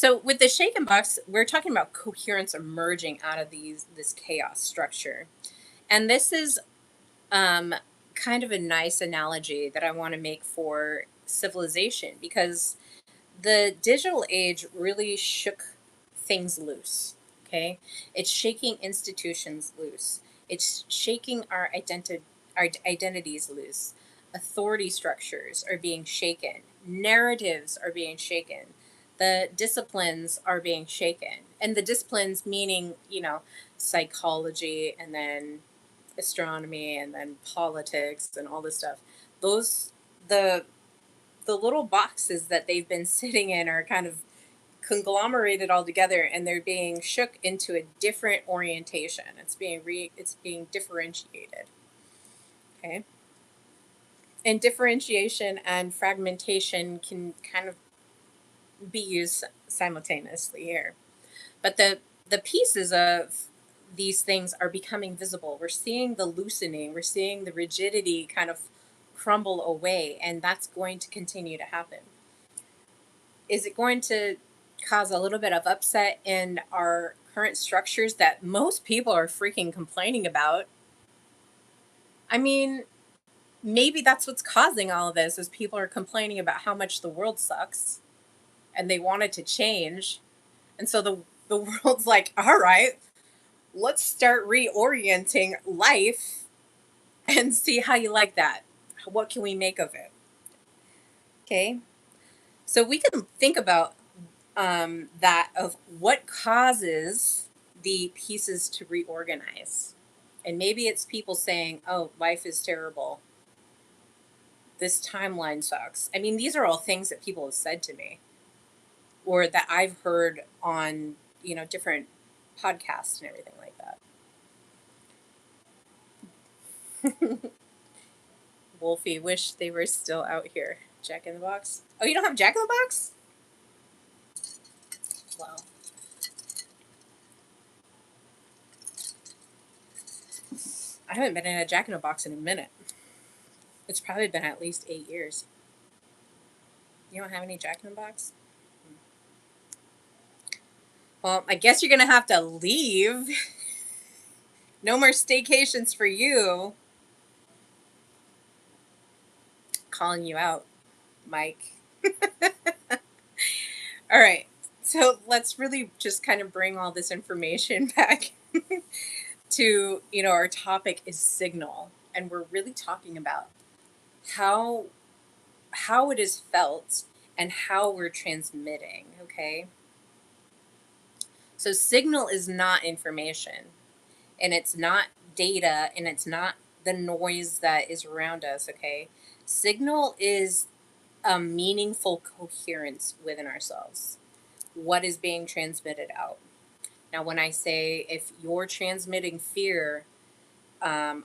So with the shaken box, we're talking about coherence emerging out of this chaos structure. And this is um, kind of a nice analogy that I want to make for civilization because the digital age really shook things loose. Okay, it's shaking institutions loose. It's shaking our identities loose. Authority structures are being shaken. Narratives are being shaken. The disciplines are being shaken, and the disciplines meaning psychology and then astronomy and then politics and all this stuff. Those the the little boxes that they've been sitting in are kind of conglomerated all together and they're being shook into a different orientation. It's being differentiated. Okay. And differentiation and fragmentation can kind of be used simultaneously here. But the pieces of these things are becoming visible. We're seeing the loosening, we're seeing the rigidity kind of crumble away, and that's going to continue to happen. Is it going to cause a little bit of upset in our current structures that most people are freaking complaining about. I mean, maybe that's what's causing all of this is people are complaining about how much the world sucks and they want it to change. And so the world's like, all right, let's start reorienting life and see how you like that. What can we make of it? Okay. So we can think about that of what causes the pieces to reorganize. And maybe it's people saying, oh, life is terrible. This timeline sucks. I mean, these are all things that people have said to me or that I've heard on, different podcasts and everything like that. Wolfie, wish they were still out here. Jack in the Box. Oh, you don't have Jack in the Box? Wow. I haven't been in a Jack in the Box in a minute. It's probably been at least 8 years. You don't have any Jack in the Box? Well, I guess you're going to have to leave. No more staycations for you. Calling you out, Mike. All right. So let's really just kind of bring all this information back to, our topic is signal. And we're really talking about how it is felt and how we're transmitting, okay? So signal is not information, and it's not data, and it's not the noise that is around us, okay? Signal is a meaningful coherence within ourselves. What is being transmitted out? Now, when I say if you're transmitting fear, I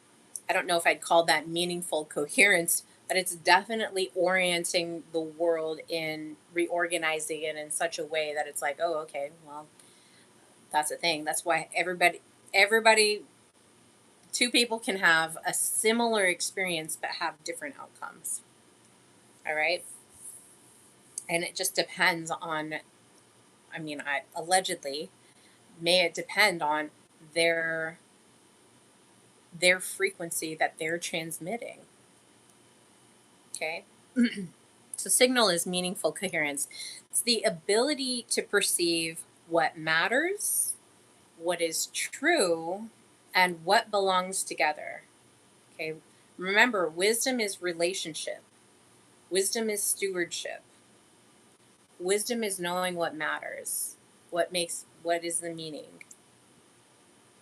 don't know if I'd call that meaningful coherence, but it's definitely orienting the world in reorganizing it in such a way that it's like, oh, okay, well, that's a thing. That's why everybody, two people can have a similar experience but have different outcomes. All right. And it just depends on, allegedly, may it depend on their frequency that they're transmitting. Okay. So signal is meaningful coherence. It's the ability to perceive what matters, what is true, and what belongs together. Okay. Remember, wisdom is relationship. Wisdom is stewardship. Wisdom is knowing what matters, what is the meaning.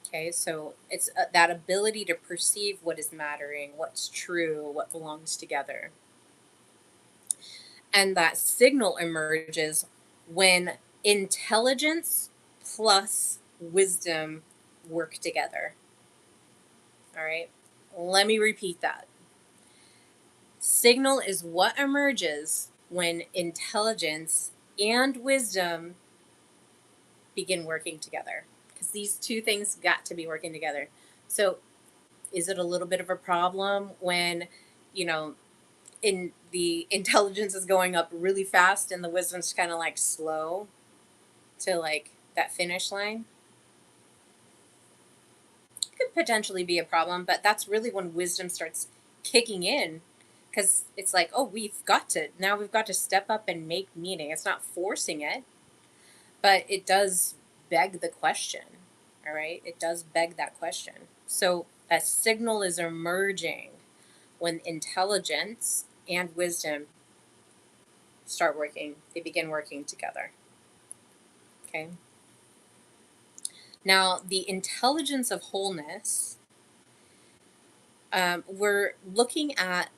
Okay, so it's that ability to perceive what is mattering, what's true, what belongs together. And that signal emerges when intelligence plus wisdom work together. All right, let me repeat that. Signal is what emerges when intelligence and wisdom begin working together, because these two things got to be working together. So is it a little bit of a problem when, in the intelligence is going up really fast and the wisdom's kind of like slow to like that finish line? Could potentially be a problem, but that's really when wisdom starts kicking in, because it's like, oh, we've got to step up and make meaning. It's not forcing it, but it does beg the question. All right, it does beg that question. So a signal is emerging when intelligence and wisdom they begin working together. Okay. Now, the intelligence of wholeness, we're looking at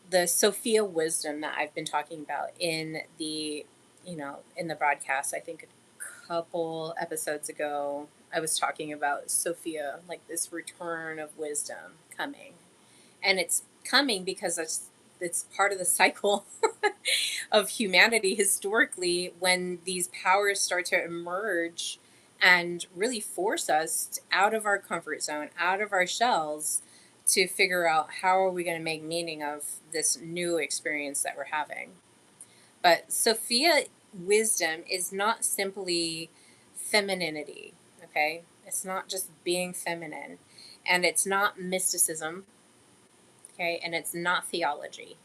the Sophia wisdom that I've been talking about in the, in the broadcast. I think a couple episodes ago, I was talking about Sophia, like this return of wisdom coming. And it's coming because it's part of the cycle of humanity historically, when these powers start to emerge and really force us out of our comfort zone, out of our shells, to figure out how are we going to make meaning of this new experience that we're having. But Sophia wisdom is not simply femininity, okay? It's not just being feminine, and it's not mysticism, okay? And it's not theology.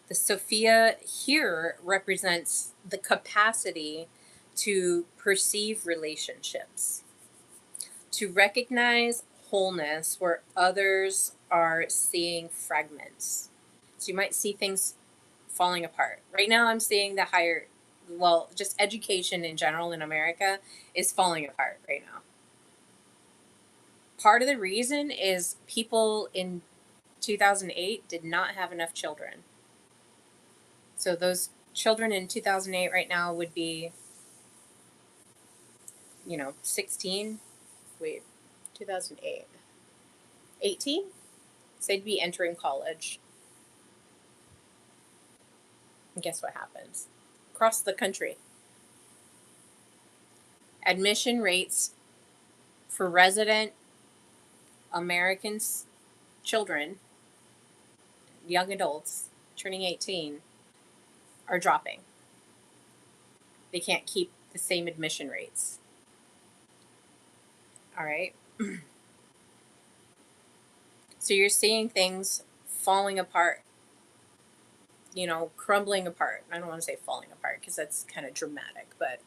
The Sophia here represents the capacity to perceive relationships, to recognize wholeness where others are seeing fragments. So you might see things falling apart. Right now, I'm seeing the just education in general in America is falling apart right now. Part of the reason is people in 2008 did not have enough children. So those children in 2008 right now would be, 16. Wait, 2008. 18? So they'd be entering college. And guess what happens? Across the country, admission rates for resident Americans, children, young adults turning 18, are dropping. They can't keep the same admission rates. All right. So you're seeing things falling apart, crumbling apart. I don't want to say falling apart because that's kind of dramatic, but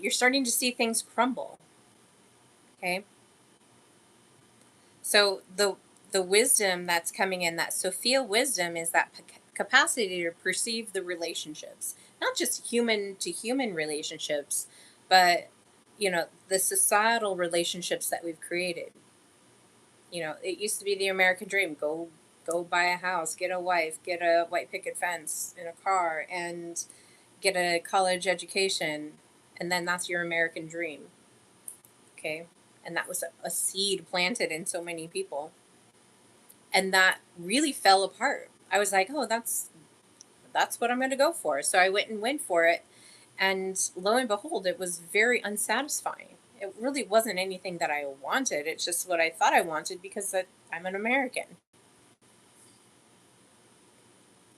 you're starting to see things crumble. Okay. So the wisdom that's coming in, that Sophia wisdom, is that capacity to perceive the relationships, not just human to human relationships, but the societal relationships that we've created. It used to be the American dream: go buy a house, get a wife, get a white picket fence in a car, and get a college education, and then that's your American dream. Okay, and that was a seed planted in so many people, and that really fell apart. I was like, oh, that's what I'm going to go for. So I went for it, and lo and behold, it was very unsatisfying. It really wasn't anything that I wanted. It's just what I thought I wanted because I'm an American.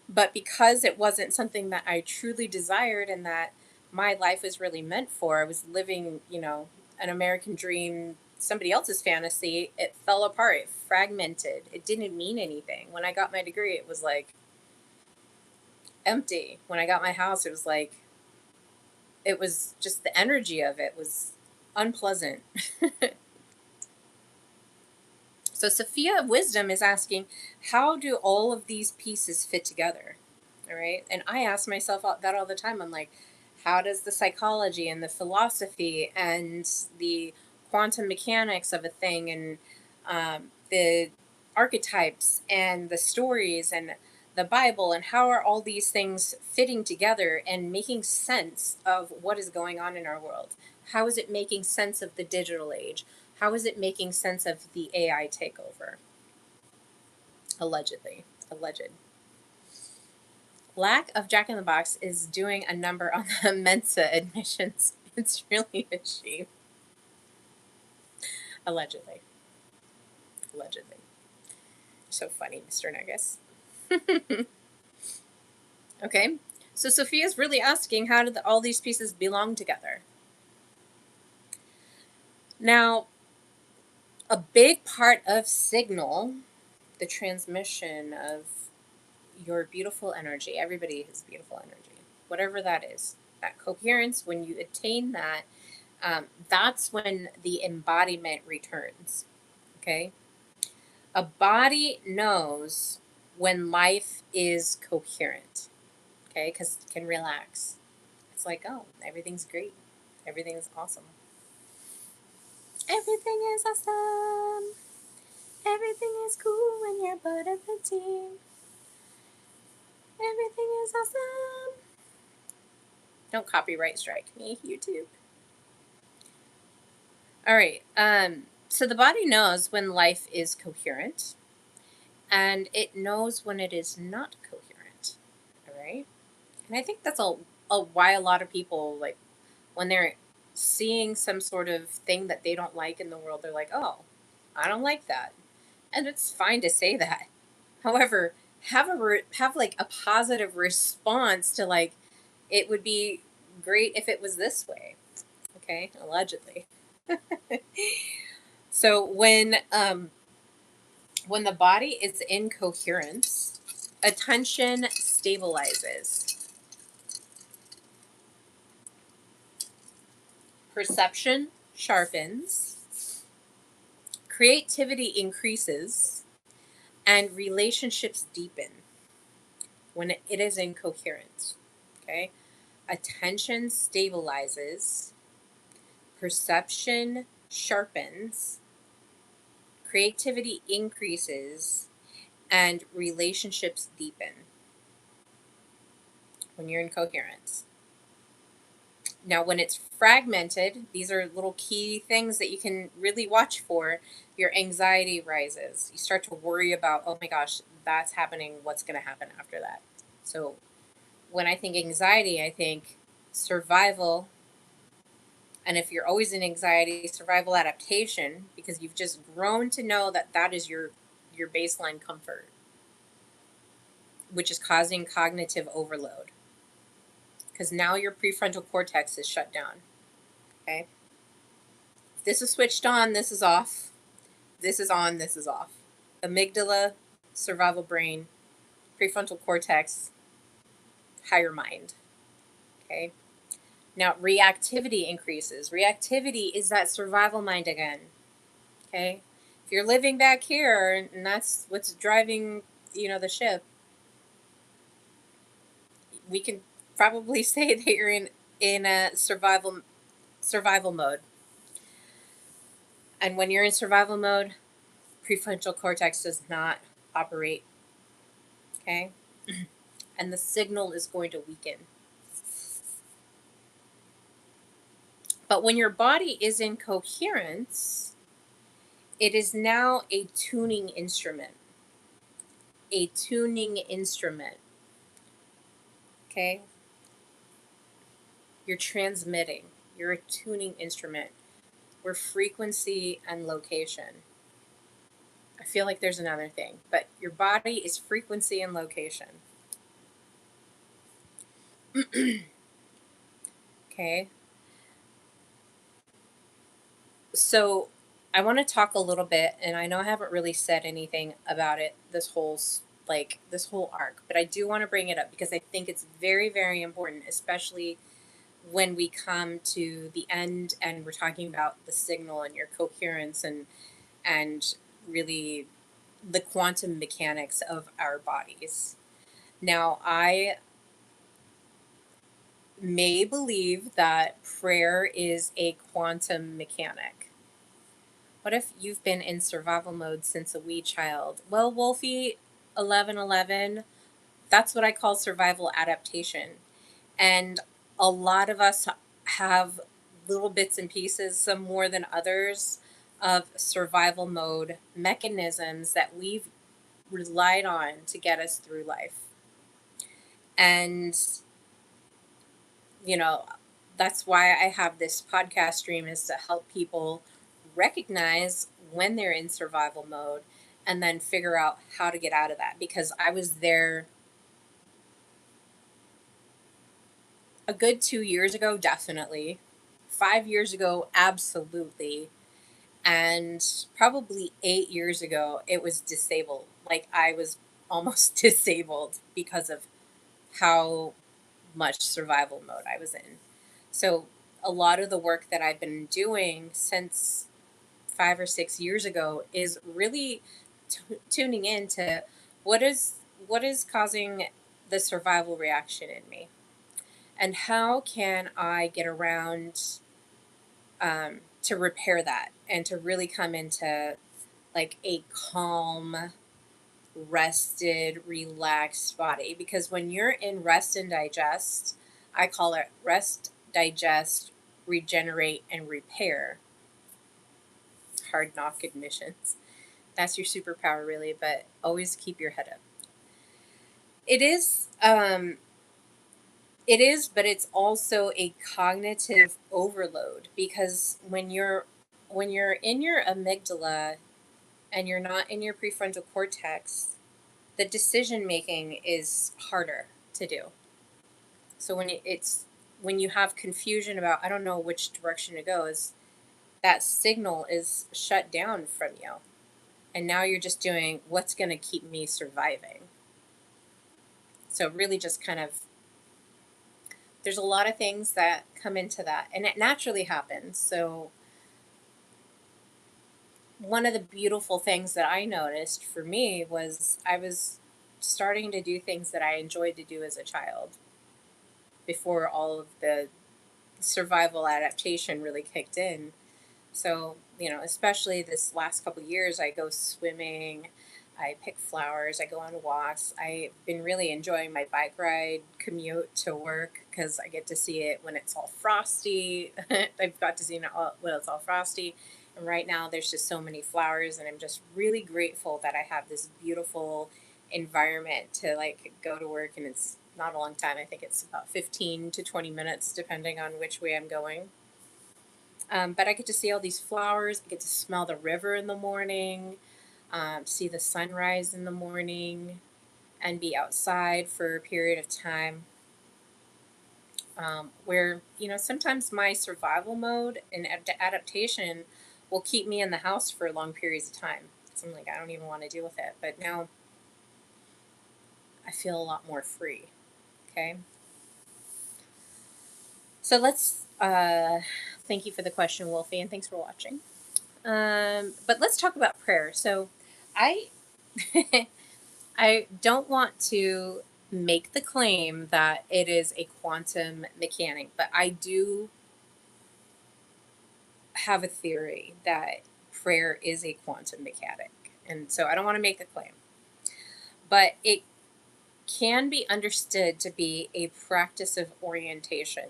But because it wasn't something that I truly desired and that my life was really meant for, I was living, an American dream, somebody else's fantasy, it fell apart, it fragmented. It didn't mean anything. When I got my degree, it was like empty. When I got my house, it was just the energy of it was unpleasant. So Sophia of Wisdom is asking, how do all of these pieces fit together? All right. And I ask myself that all the time. I'm like, how does the psychology and the philosophy and the quantum mechanics of a thing and the archetypes and the stories and the Bible, and how are all these things fitting together and making sense of what is going on in our world? How is it making sense of the digital age? How is it making sense of the AI takeover? Allegedly. Alleged. Lack of Jack in the Box is doing a number on the Mensa admissions. It's really a shame. Allegedly. Allegedly. So funny, Mr. Negus. Okay. So Sophia's really asking, how did all these pieces belong together? Now, a big part of Signal, the transmission of your beautiful energy, everybody has beautiful energy, whatever that is, that coherence, when you attain that, that's when the embodiment returns. Okay. A body knows when life is coherent. Okay. Because it can relax. It's like, oh, everything's great. Everything is awesome. Everything is awesome. Everything is cool when you're part of the team. Everything is awesome. Don't copyright strike me, YouTube. All right. So the body knows when life is coherent, and it knows when it is not coherent. All right. And I think that's why a lot of people, like, when they're seeing some sort of thing that they don't like in the world, they're like, oh, I don't like that. And it's fine to say that. However, have like a positive response to, like, it would be great if it was this way. Okay, allegedly. So when the body is in coherence, attention stabilizes, perception sharpens, creativity increases, and relationships deepen when it is in coherence. Okay? Attention stabilizes, perception sharpens, creativity increases, and relationships deepen when you're in coherence. Now, when it's fragmented, these are little key things that you can really watch for. Your anxiety rises. You start to worry about, oh my gosh, that's happening. What's going to happen after that? So, when I think anxiety, I think survival. And if you're always in anxiety, survival adaptation, because you've just grown to know that that is your baseline comfort, which is causing cognitive overload. Because now your prefrontal cortex is shut down. Okay? If this is switched on, this is off. This is on, this is off. Amygdala, survival brain, prefrontal cortex, higher mind. Okay? Now, reactivity increases. Reactivity is that survival mind again. Okay? If you're living back here and that's what's driving, the ship, we can probably say that you're in a survival mode. And when you're in survival mode, prefrontal cortex does not operate. Okay? And the signal is going to weaken. But when your body is in coherence, it is now a tuning instrument. A tuning instrument. Okay? You're transmitting. You're a tuning instrument. We're frequency and location. I feel like there's another thing, but your body is frequency and location. Okay? So I want to talk a little bit, and I know I haven't really said anything about it this whole arc, but I do want to bring it up because I think it's very, very important, especially when we come to the end and we're talking about the signal and your coherence and really the quantum mechanics of our bodies. Now, I may believe that prayer is a quantum mechanic. What if you've been in survival mode since a wee child? Well, Wolfie 1111, that's what I call survival adaptation. And a lot of us have little bits and pieces, some more than others, of survival mode mechanisms that we've relied on to get us through life. And, you know, that's why I have this podcast stream, is to help people recognize when they're in survival mode and then figure out how to get out of that, because I was there a good 2 years ago, definitely. 5 years ago, absolutely. And probably 8 years ago, it was disabled. Like, I was almost disabled because of how much survival mode I was in. So, a lot of the work that I've been doing since 5 or 6 years ago is really tuning into what is causing the survival reaction in me, and how can I get around to repair that and to really come into like a calm, rested, relaxed body. Because when you're in rest and digest, I call it rest, digest, regenerate, and repair. Hard knock admissions. That's your superpower, really, but always keep your head up. It is, but it's also a cognitive overload, because when you're in your amygdala and you're not in your prefrontal cortex, the decision making is harder to do. So when it's when you have confusion about, I don't know which direction to go, is that signal is shut down from you. And now you're just doing what's going to keep me surviving. So, really, just kind of, there's a lot of things that come into that, and it naturally happens. So, one of the beautiful things that I noticed for me was I was starting to do things that I enjoyed to do as a child before all of the survival adaptation really kicked in. So, especially this last couple years, I go swimming, I pick flowers, I go on walks. I've been really enjoying my bike ride commute to work because I get to see it when it's all frosty. I've got to see it when it's all frosty. And right now, there's just so many flowers, and I'm just really grateful that I have this beautiful environment to like go to work. And it's not a long time. I think it's about 15 to 20 minutes, depending on which way I'm going. But I get to see all these flowers. I get to smell the river in the morning, see the sunrise in the morning, and be outside for a period of time. Where, sometimes my survival mode and adaptation will keep me in the house for long periods of time. So I'm like, I don't even want to deal with it. But now I feel a lot more free. Okay. So thank you for the question, Wolfie, and thanks for watching. But let's talk about prayer. So, I I don't want to make the claim that it is a quantum mechanic, but I do have a theory that prayer is a quantum mechanic. And so I don't want to make the claim, but it can be understood to be a practice of orientation.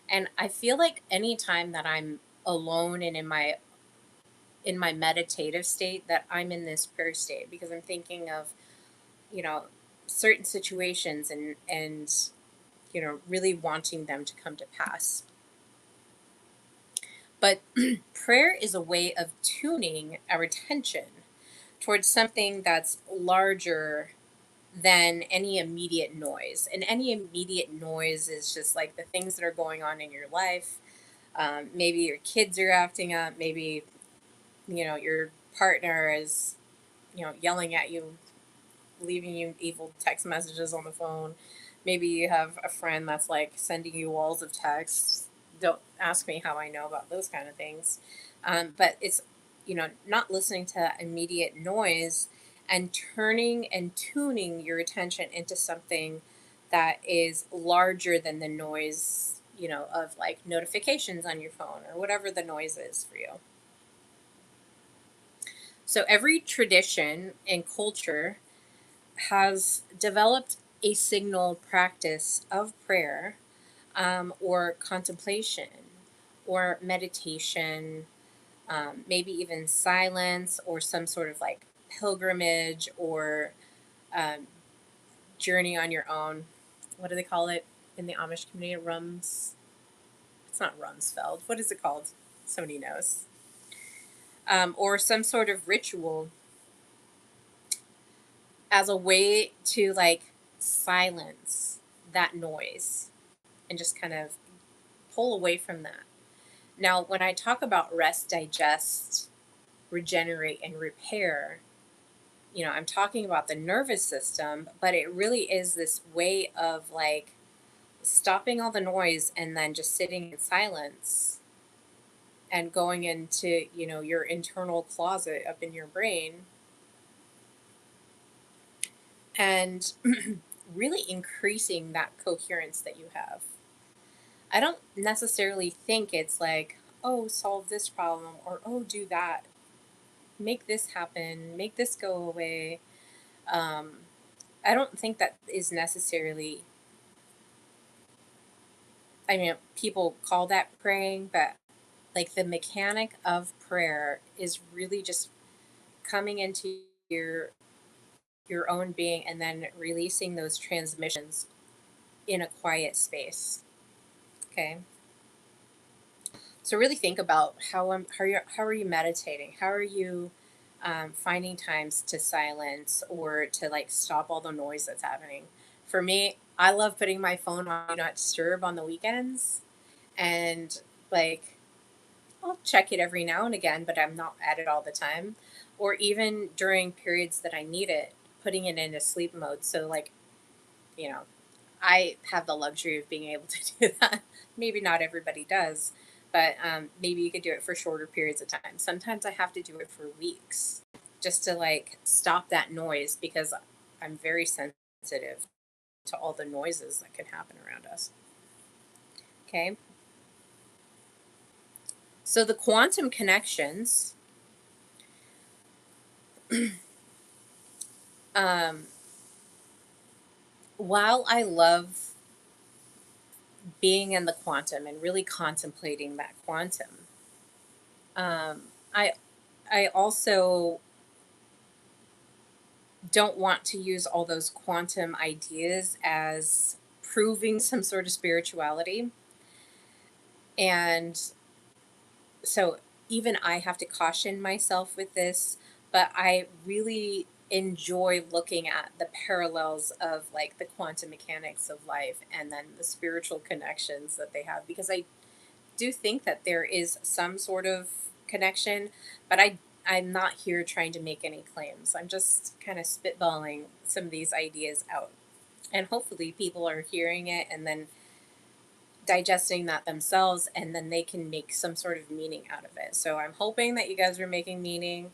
And I feel like anytime that I'm alone and in my meditative state, that I'm in this prayer state because I'm thinking of, you know, certain situations and really wanting them to come to pass. But prayer is a way of tuning our attention towards something that's larger than any immediate noise. And any immediate noise is just like the things that are going on in your life. Maybe your kids are acting up. Maybe, your partner is, yelling at you, leaving you evil text messages on the phone. Maybe you have a friend that's like sending you walls of texts. Don't ask me how I know about those kind of things. But it's, not listening to immediate noise and turning and tuning your attention into something that is larger than the noise, of like notifications on your phone or whatever the noise is for you. So every tradition and culture has developed a signal practice of prayer, or contemplation or meditation, maybe even silence or some sort of like pilgrimage or um, journey on your own. What do they call it in the Amish community? Rums. It's not Rumsfeld. What is it called? Somebody knows. Or some sort of ritual as a way to like silence that noise and just kind of pull away from that. Now, when I talk about rest, digest, regenerate, and repair, I'm talking about the nervous system, but it really is this way of like stopping all the noise and then just sitting in silence and going into, your internal closet up in your brain and really increasing that coherence that you have. I don't necessarily think it's like, oh, solve this problem or oh, do that, make this happen, make this go away. Um, I don't think that is necessarily, I mean, people call that praying, but like the mechanic of prayer is really just coming into your own being and then releasing those transmissions in a quiet space. Okay. So really think about how are you meditating? How are you finding times to silence or to like stop all the noise that's happening? For me, I love putting my phone on Do Not Disturb on the weekends, and like I'll check it every now and again, but I'm not at it all the time. Or even during periods that I need it, putting it into sleep mode. So, like, you know, I have the luxury of being able to do that. Maybe not everybody does, but maybe you could do it for shorter periods of time. Sometimes I have to do it for weeks just to like stop that noise because I'm very sensitive to all the noises that can happen around us. Okay. So the quantum connections, um, while I love being in the quantum and really contemplating that quantum, um, I I also don't want to use all those quantum ideas as proving some sort of spirituality. And so even I have to caution myself with this, but I really enjoy looking at the parallels of like the quantum mechanics of life and then the spiritual connections that they have because I do think that there is some sort of connection, but I'm not here trying to make any claims. I'm just kind of spitballing some of these ideas out. And hopefully people are hearing it and then digesting that themselves and then they can make some sort of meaning out of it. So I'm hoping that you guys are making meaning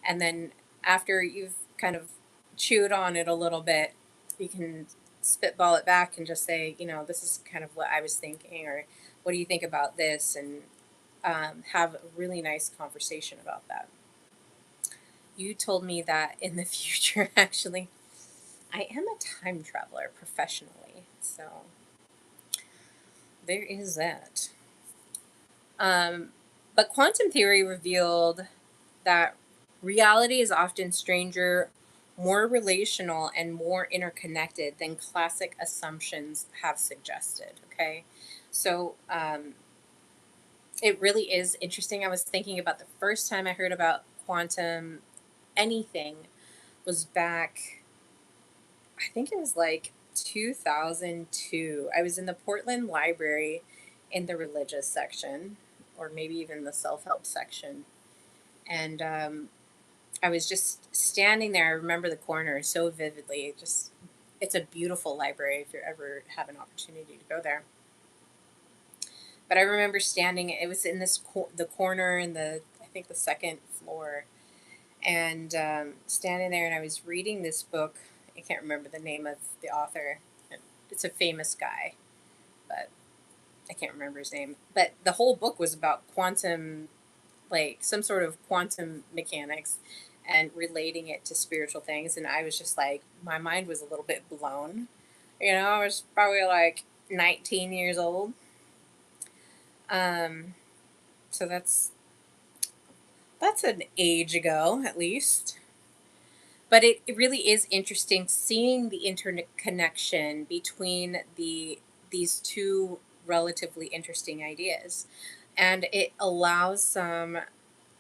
and then after you've kind of chewed on it a little bit, you can spitball it back and just say, this is kind of what I was thinking or what do you think about this and have a really nice conversation about that. You told me that in the future, actually, I am a time traveler professionally. So there is that. Um, but quantum theory revealed that reality is often stranger, more relational, and more interconnected than classic assumptions have suggested. Okay. So it really is interesting. I was thinking about the first time I heard about quantum anything was back, I think it was like 2002. I was in the Portland Library in the religious section, or maybe even the self help section. And I was just standing there. I remember the corner so vividly. It's a beautiful library if you ever have an opportunity to go there. But I remember standing, it was in the corner in I think the second floor and standing there and I was reading this book. I can't remember the name of the author. It's a famous guy, but I can't remember his name. But the whole book was about quantum, like some sort of quantum mechanics and relating it to spiritual things. And I was just like, my mind was a little bit blown. I was probably like 19 years old. Um, so that's an age ago, at least. But it really is interesting seeing the interconnection between these two relatively interesting ideas. And it allows some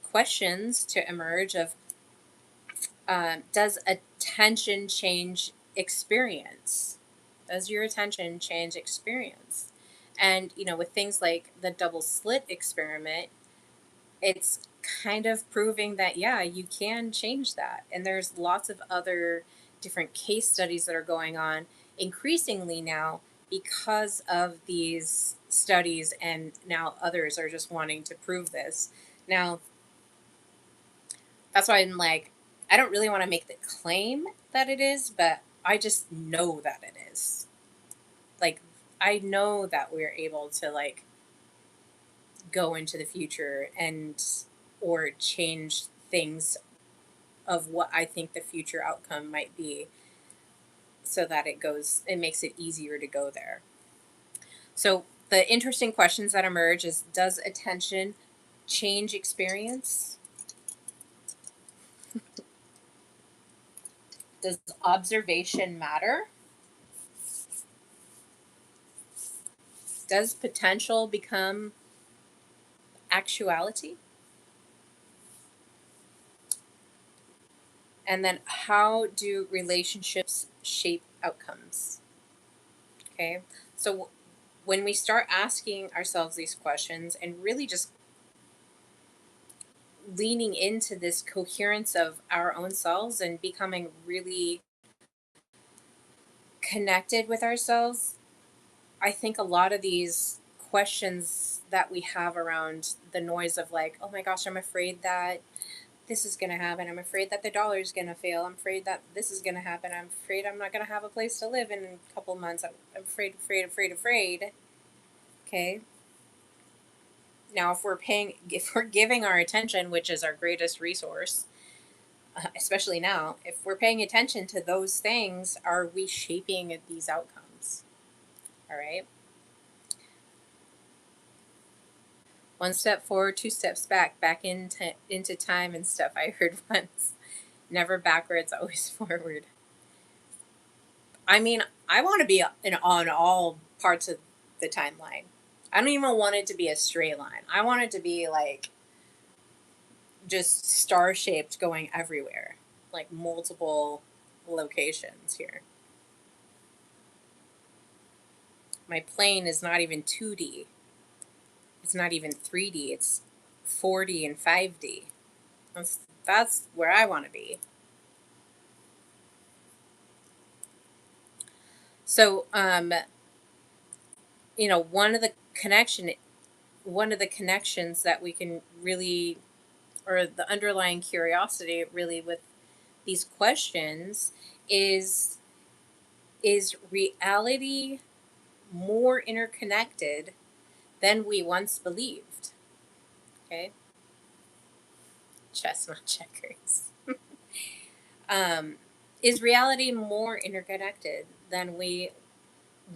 questions to emerge of does attention change experience? Does your attention change experience? And, with things like the double slit experiment, it's kind of proving that yeah, you can change that, and there's lots of other different case studies that are going on increasingly now because of these studies, and now others are just wanting to prove this. Now that's why I'm like, I don't really want to make the claim that it is, but I just know that it is. Like, I know that we're able to like go into the future and or change things of what I think the future outcome might be so that it makes it easier to go there. So the interesting questions that emerge is, does attention change experience? Does observation matter? Does potential become actuality? And then how do relationships shape outcomes? Okay. So when we start asking ourselves these questions and really just leaning into this coherence of our own selves and becoming really connected with ourselves, I think a lot of these questions that we have around the noise of like, oh my gosh, I'm afraid that this is going to happen. I'm afraid that the dollar is going to fail. I'm afraid that this is going to happen. I'm afraid I'm not going to have a place to live in a couple months. I'm afraid. Okay. Now, if we're giving our attention, which is our greatest resource, especially now, if we're paying attention to those things, are we shaping these outcomes? All right. One step forward, two steps back into time and stuff. I heard once. Never backwards, always forward. I mean, I want to be on all parts of the timeline. I don't even want it to be a straight line. I want it to be like just star shaped going everywhere, like multiple locations here. My plane is not even 2D, it's not even 3D, it's 4D and 5D. That's where I want to be. So, one of the connections that we can really, or the underlying curiosity really with these questions is reality more interconnected than we once believed? Okay, chestnut checkers. Is reality more interconnected than we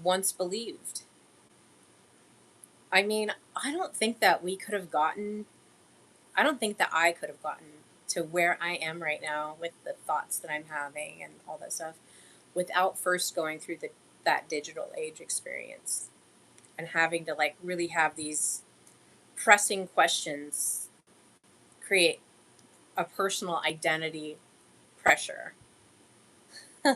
once believed? I mean, I don't think that we could have gotten, I don't think that I could have gotten to where I am right now with the thoughts that I'm having and all that stuff without first going through that digital age experience and having to like really have these pressing questions create a personal identity pressure. uh,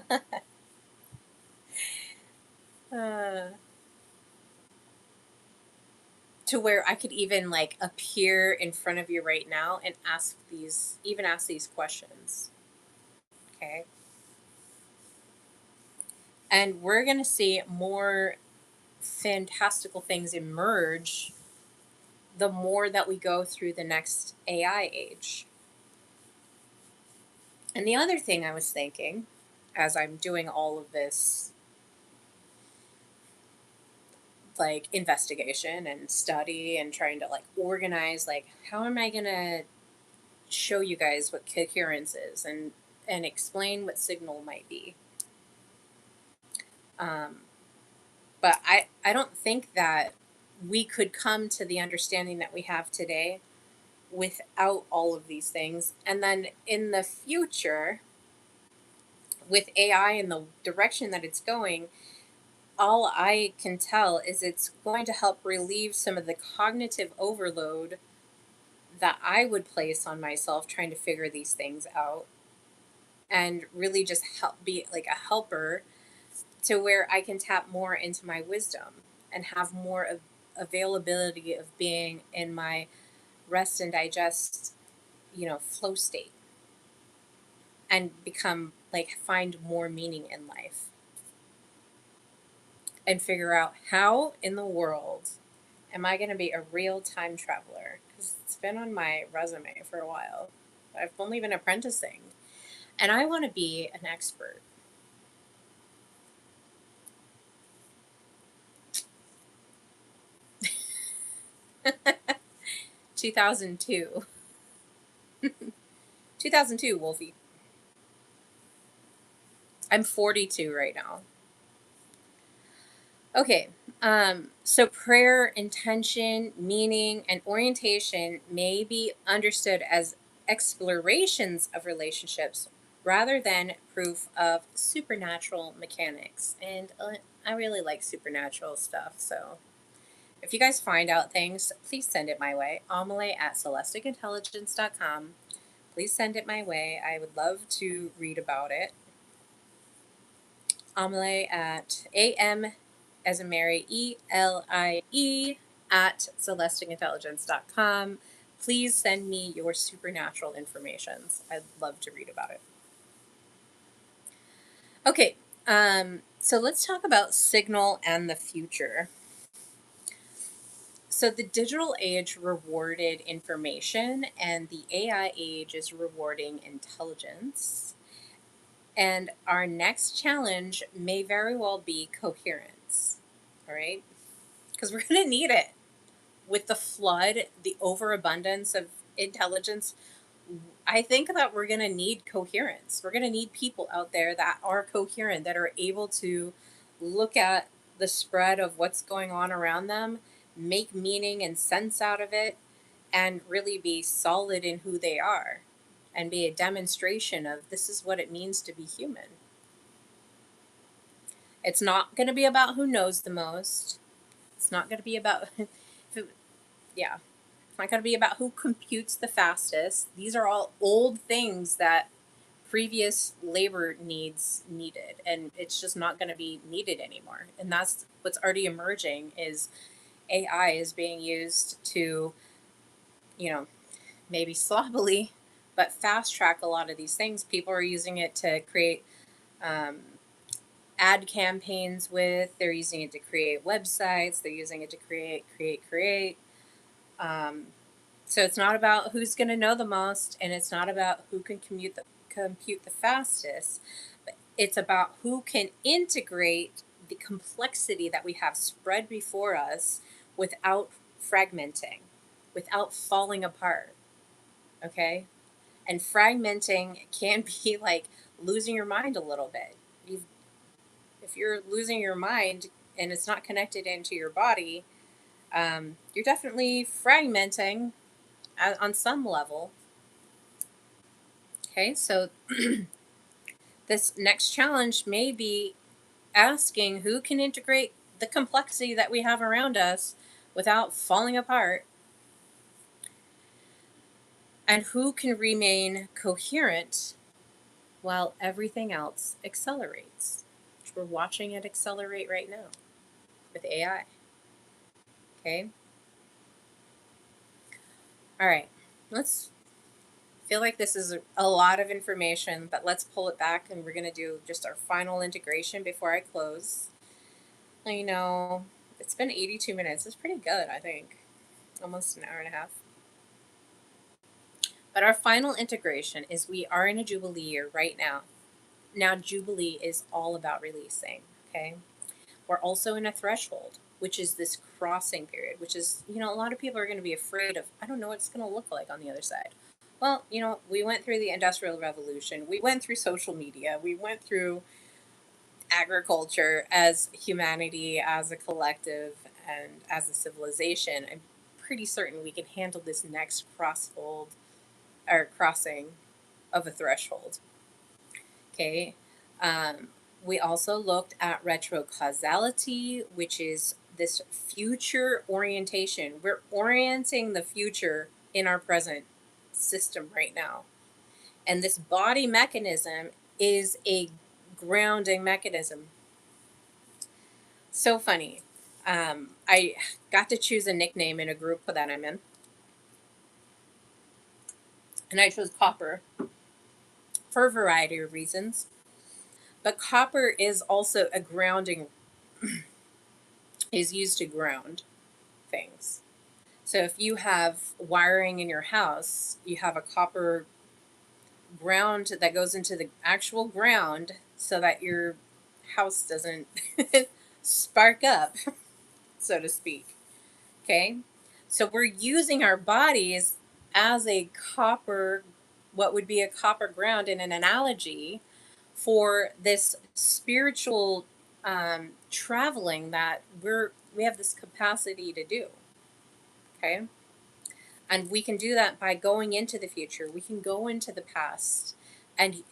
to where I could even like appear in front of you right now and ask these questions. Okay. And we're going to see more fantastical things emerge the more that we go through the next AI age. And the other thing I was thinking as I'm doing all of this like investigation and study and trying to like organize like how am I going to show you guys what coherence is and explain what signal might be. Um, but I don't think that we could come to the understanding that we have today without all of these things. And then in the future, with AI and the direction that it's going, all I can tell is it's going to help relieve some of the cognitive overload that I would place on myself trying to figure these things out and really just help be like a helper to where I can tap more into my wisdom and have more of availability of being in my rest and digest, flow state and become like find more meaning in life and figure out how in the world am I going to be a real time traveler? Because it's been on my resume for a while. I've only been apprenticing and I want to be an expert. 2002. 2002, Wolfie. I'm 42 right now. Okay. So prayer, intention, meaning, and orientation may be understood as explorations of relationships rather than proof of supernatural mechanics. And I really like supernatural stuff. So if you guys find out things, please send it my way. Amelie@celesticintelligence.com. Please send it my way. I would love to read about it. Amelie at as in Mary, ELIE, at celestingintelligence.com. Please send me your supernatural informations. I'd love to read about it. Okay, so let's talk about signal and the future. So the digital age rewarded information, and the AI age is rewarding intelligence. And our next challenge may very well be coherence, all right? Because we're going to need it. With the flood, the overabundance of intelligence, I think that we're going to need coherence. We're going to need people out there that are coherent, that are able to look at the spread of what's going on around them, make meaning and sense out of it, and really be solid in who they are and be a demonstration of this is what it means to be human. It's not going to be about who knows the most. It's not going to be about, yeah, it's not going to be about who computes the fastest. These are all old things that previous labor needs needed, and it's just not going to be needed anymore. And that's what's already emerging is AI is being used to, you know, maybe sloppily, but fast track a lot of these things. People are using it to create um, ad campaigns with. They're using it to create websites. They're using it to create. Um, so it's not about who's going to know the most, and it's not about who can compute the fastest, but it's about who can integrate the complexity that we have spread before us without fragmenting, without falling apart. Okay? And fragmenting can be like losing your mind a little bit. If you're losing your mind and it's not connected into your body, you're definitely fragmenting on some level. Okay, so this next challenge may be asking who can integrate the complexity that we have around us without falling apart, and who can remain coherent while everything else accelerates. Which we're watching it accelerate right now with AI. Okay? All right. Let's feel like this is a lot of information, but let's pull it back and we're going to do just our final integration before I close. You know, it's been 82 minutes. It's pretty good, I think. Almost an hour and a half. But our final integration is we are in a Jubilee year right now. Now, Jubilee is all about releasing, okay? We're also in a threshold, which is this crossing period, which is, a lot of people are going to be afraid of, I don't know what it's going to look like on the other side. Well, we went through the Industrial Revolution. We went through social media. We went through agriculture as humanity, as a collective, and as a civilization. I'm pretty certain we can handle this next crossing of a threshold. Okay. We also looked at retrocausality, which is this future orientation. We're orienting the future in our present system right now. And this body mechanism is a grounding mechanism. So funny. I got to choose a nickname in a group that I'm in. And I chose copper for a variety of reasons. But copper is also a grounding, is used to ground things. So if you have wiring in your house, you have a copper ground that goes into the actual ground so that your house doesn't spark up, so to speak. Okay? So we're using our bodies as a copper, what would be a copper ground in an analogy for this spiritual traveling that we have this capacity to do. Okay? And we can do that by going into the future. We can go into the past and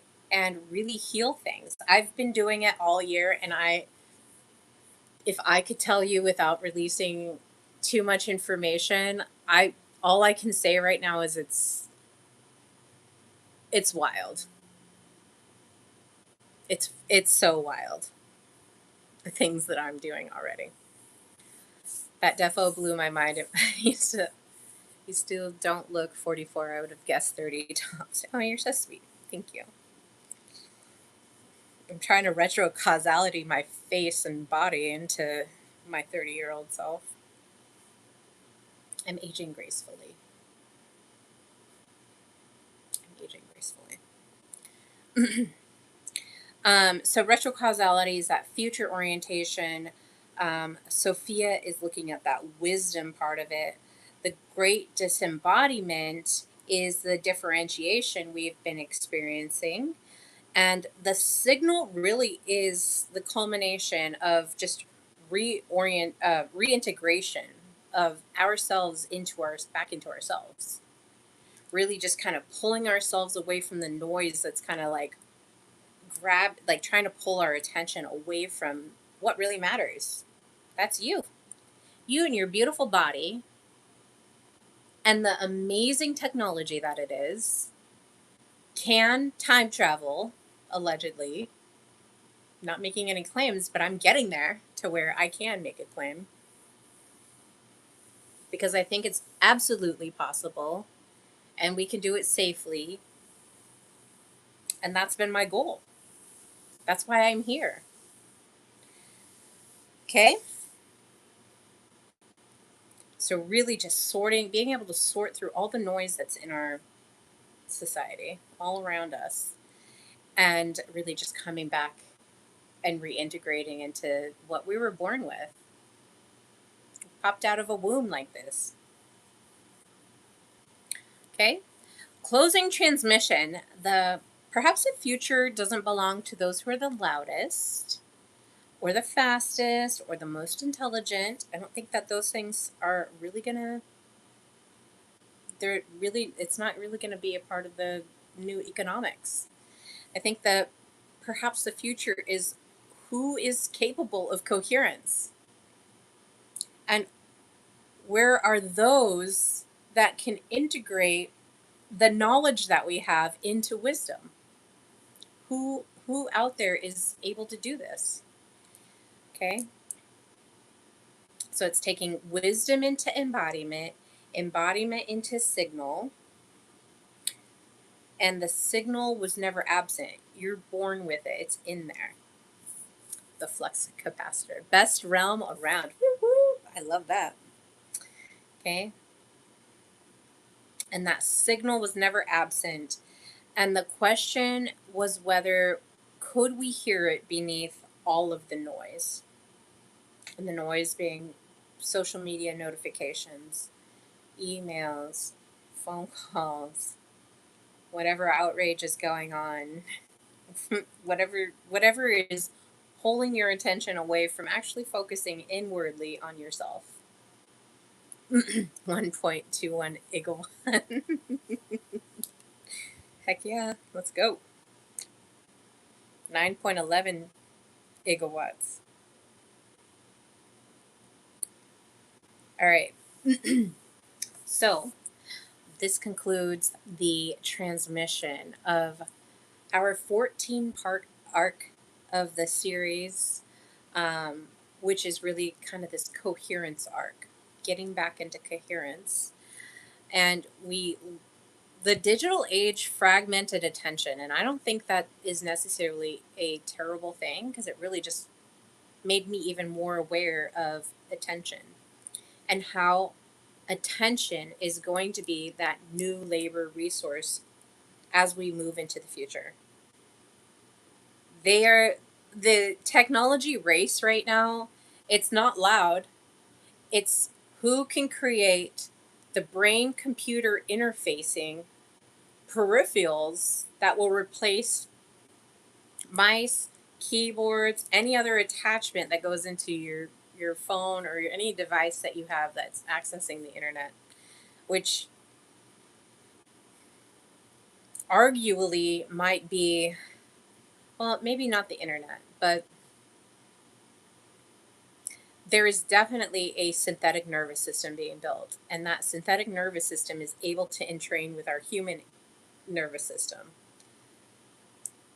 really heal things. I've been doing it all year, and if I could tell you without releasing too much information, all I can say right now is it's wild. It's so wild. the things that I'm doing already. That defo blew my mind. You still don't look 44. I would have guessed 30 tops. Oh, you're so sweet. Thank you. I'm trying to retro causality my face and body into my 30-year-old self. I'm aging gracefully. I'm aging gracefully. So retrocausality is that future orientation. Sophia is looking at that wisdom part of it. The great disembodiment is the differentiation we've been experiencing. And the signal really is the culmination of just reintegration of ourselves back into ourselves. Really just kind of pulling ourselves away from the noise that's kind of like trying to pull our attention away from what really matters. That's you. You and your beautiful body and the amazing technology that it is can time travel, allegedly. Not making any claims, but I'm getting there to where I can make a claim. Because I think it's absolutely possible and we can do it safely. And that's been my goal. That's why I'm here. Okay? So, really, just being able to sort through all the noise that's in our society, all around us, and really just coming back and reintegrating into what we were born with. Popped out of a womb like this. Okay? Closing transmission. Perhaps the future doesn't belong to those who are the loudest or the fastest or the most intelligent. I don't think that those things are really it's not really gonna be a part of the new economics. I think that perhaps the future is who is capable of coherence. And where are those that can integrate the knowledge that we have into wisdom? Who out there is able to do this? Okay? So it's taking wisdom into embodiment, embodiment into signal, and the signal was never absent. You're born with it. It's in there. The flux capacitor. Best realm around. Woo-hoo! I love that. Okay? And that signal was never absent. And the question was whether could we hear it beneath all of the noise? And the noise being social media notifications, emails, phone calls, whatever outrage is going on, whatever is pulling your attention away from actually focusing inwardly on yourself. 1.21 gigawatt. Heck yeah, let's go. 9.11 gigawatts. All right. So, this concludes the transmission of our 14-part arc of the series, which is really kind of this coherence arc, getting back into coherence. And the digital age fragmented attention, and I don't think that is necessarily a terrible thing because it really just made me even more aware of attention and how attention is going to be that new labor resource as we move into the future. The technology race right now, it's not loud. It's who can create the brain computer interfacing peripherals that will replace mice, keyboards, any other attachment that goes into your phone or any device that you have that's accessing the internet, which arguably might be, well, maybe not the internet, but there is definitely a synthetic nervous system being built, and that synthetic nervous system is able to entrain with our human nervous system,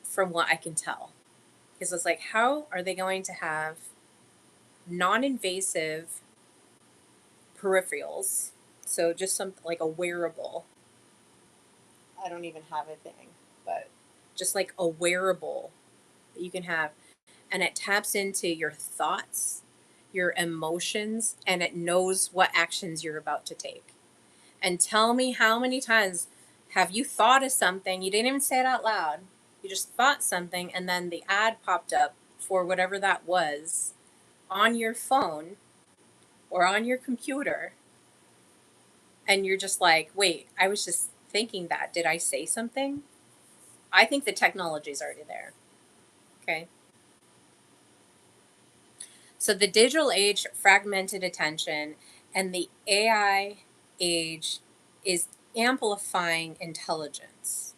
from what I can tell. Because it's like, how are they going to have non-invasive peripherals. So just something like a wearable. I don't even have a thing, but just like a wearable that you can have. And it taps into your thoughts, your emotions, and it knows what actions you're about to take. And tell me, how many times have you thought of something, you didn't even say it out loud, you just thought something, and then the ad popped up for whatever that was on your phone or on your computer, and you're just like, wait, I was just thinking that. Did I say something? I think the technology's already there. Okay. So the digital age fragmented attention, and the AI age is amplifying intelligence.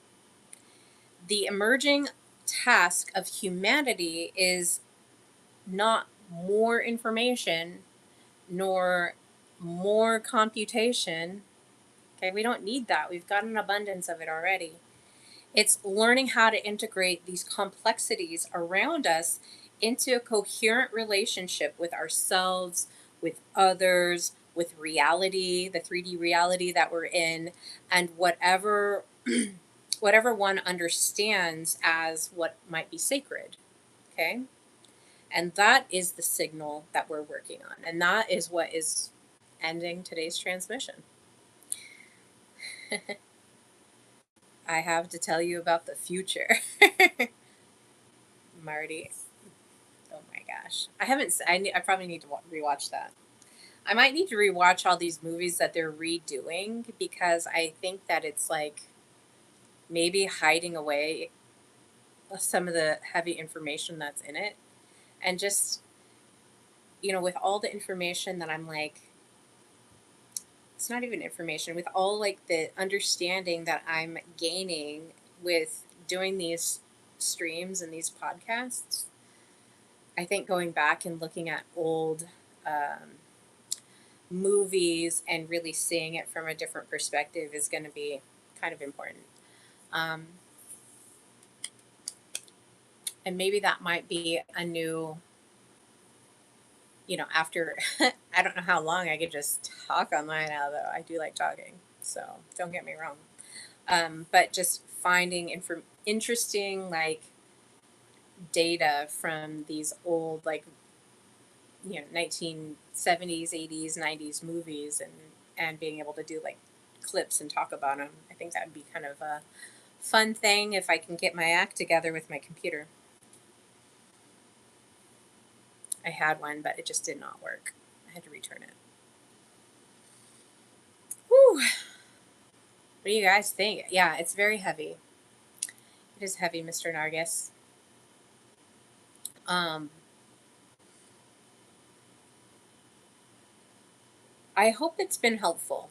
The emerging task of humanity is not more information nor more computation. Okay, we don't need that. We've got an abundance of it already. It's learning how to integrate these complexities around us into a coherent relationship with ourselves, with others, with reality, the 3D reality that we're in, and whatever whatever one understands as what might be sacred. Okay? And that is the signal that we're working on. And that is what is ending today's transmission. I have to tell you about the future. Marty. Oh my gosh. I haven't, I probably need to rewatch that. I might need to rewatch all these movies that they're redoing because I think that it's like maybe hiding away some of the heavy information that's in it. And just, with all the information that I'm like, it's not even information, with all like the understanding that I'm gaining with doing these streams and these podcasts. I think going back and looking at old movies and really seeing it from a different perspective is going to be kind of important. Um, and maybe that might be a new, after I don't know how long I could just talk online now, though. I do like talking, so don't get me wrong. But just finding interesting, like, data from these old, like, 1970s, 80s, 90s movies, and being able to do like clips and talk about them. I think that would be kind of a fun thing if I can get my act together with my computer. I had one, but it just did not work. I had to return it. Whew. What do you guys think? Yeah, it's very heavy. It is heavy, Mr. Nargis. Um, I hope it's been helpful.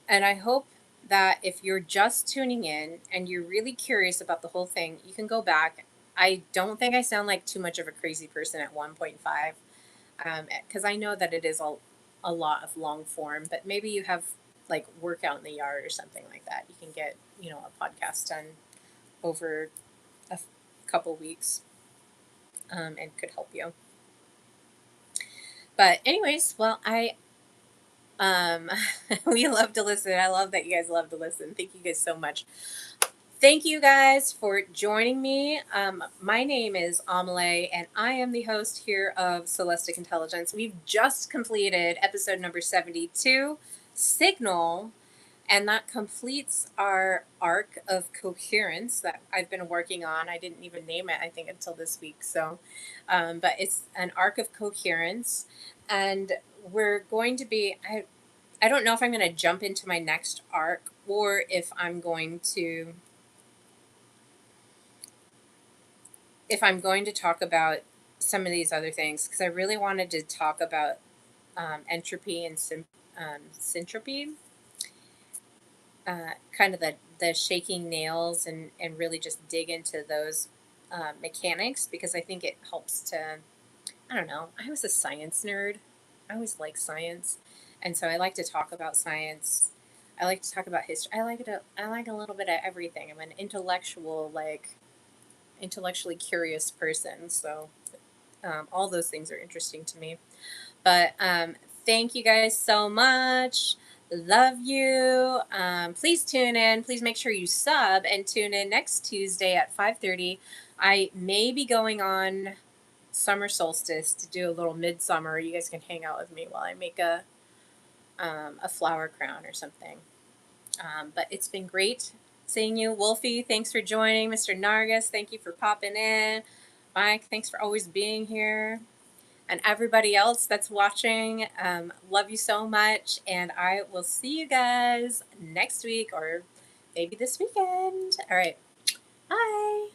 And I hope that if you're just tuning in and you're really curious about the whole thing, you can go back. I don't think I sound like too much of a crazy person at 1.5, because I know that it is a lot of long form, but maybe you have like workout in the yard or something like that. You can get, a podcast done over a couple weeks, and could help you. But anyways, well, um, we love to listen. I love that you guys love to listen. Thank you guys so much. Thank you guys for joining me. My name is Amelie, and I am the host here of Celestic Intelligence. We've just completed episode number 72, Signal, and that completes our arc of coherence that I've been working on. I didn't even name it, I think, until this week. So, but it's an arc of coherence, and we're going to be. I don't know if I'm going to jump into my next arc or if I'm going to talk about some of these other things, because I really wanted to talk about entropy and syntropy, kind of the shaking nails, and really just dig into those mechanics, because I think it helps to, I don't know, I was a science nerd. I always like science. And so I like to talk about science. I like to talk about history. I like a little bit of everything. I'm an intellectually curious person. So all those things are interesting to me. But thank you guys so much. Love you. Please tune in. Please make sure you sub and tune in next Tuesday at 5:30. I may be going on summer solstice to do a little midsummer. You guys can hang out with me while I make a flower crown or something. But it's been great seeing you. Wolfie, thanks for joining. Mr. Nargis, thank you for popping in. Mike, thanks for always being here. And everybody else that's watching, love you so much. And I will see you guys next week or maybe this weekend. All right. Bye.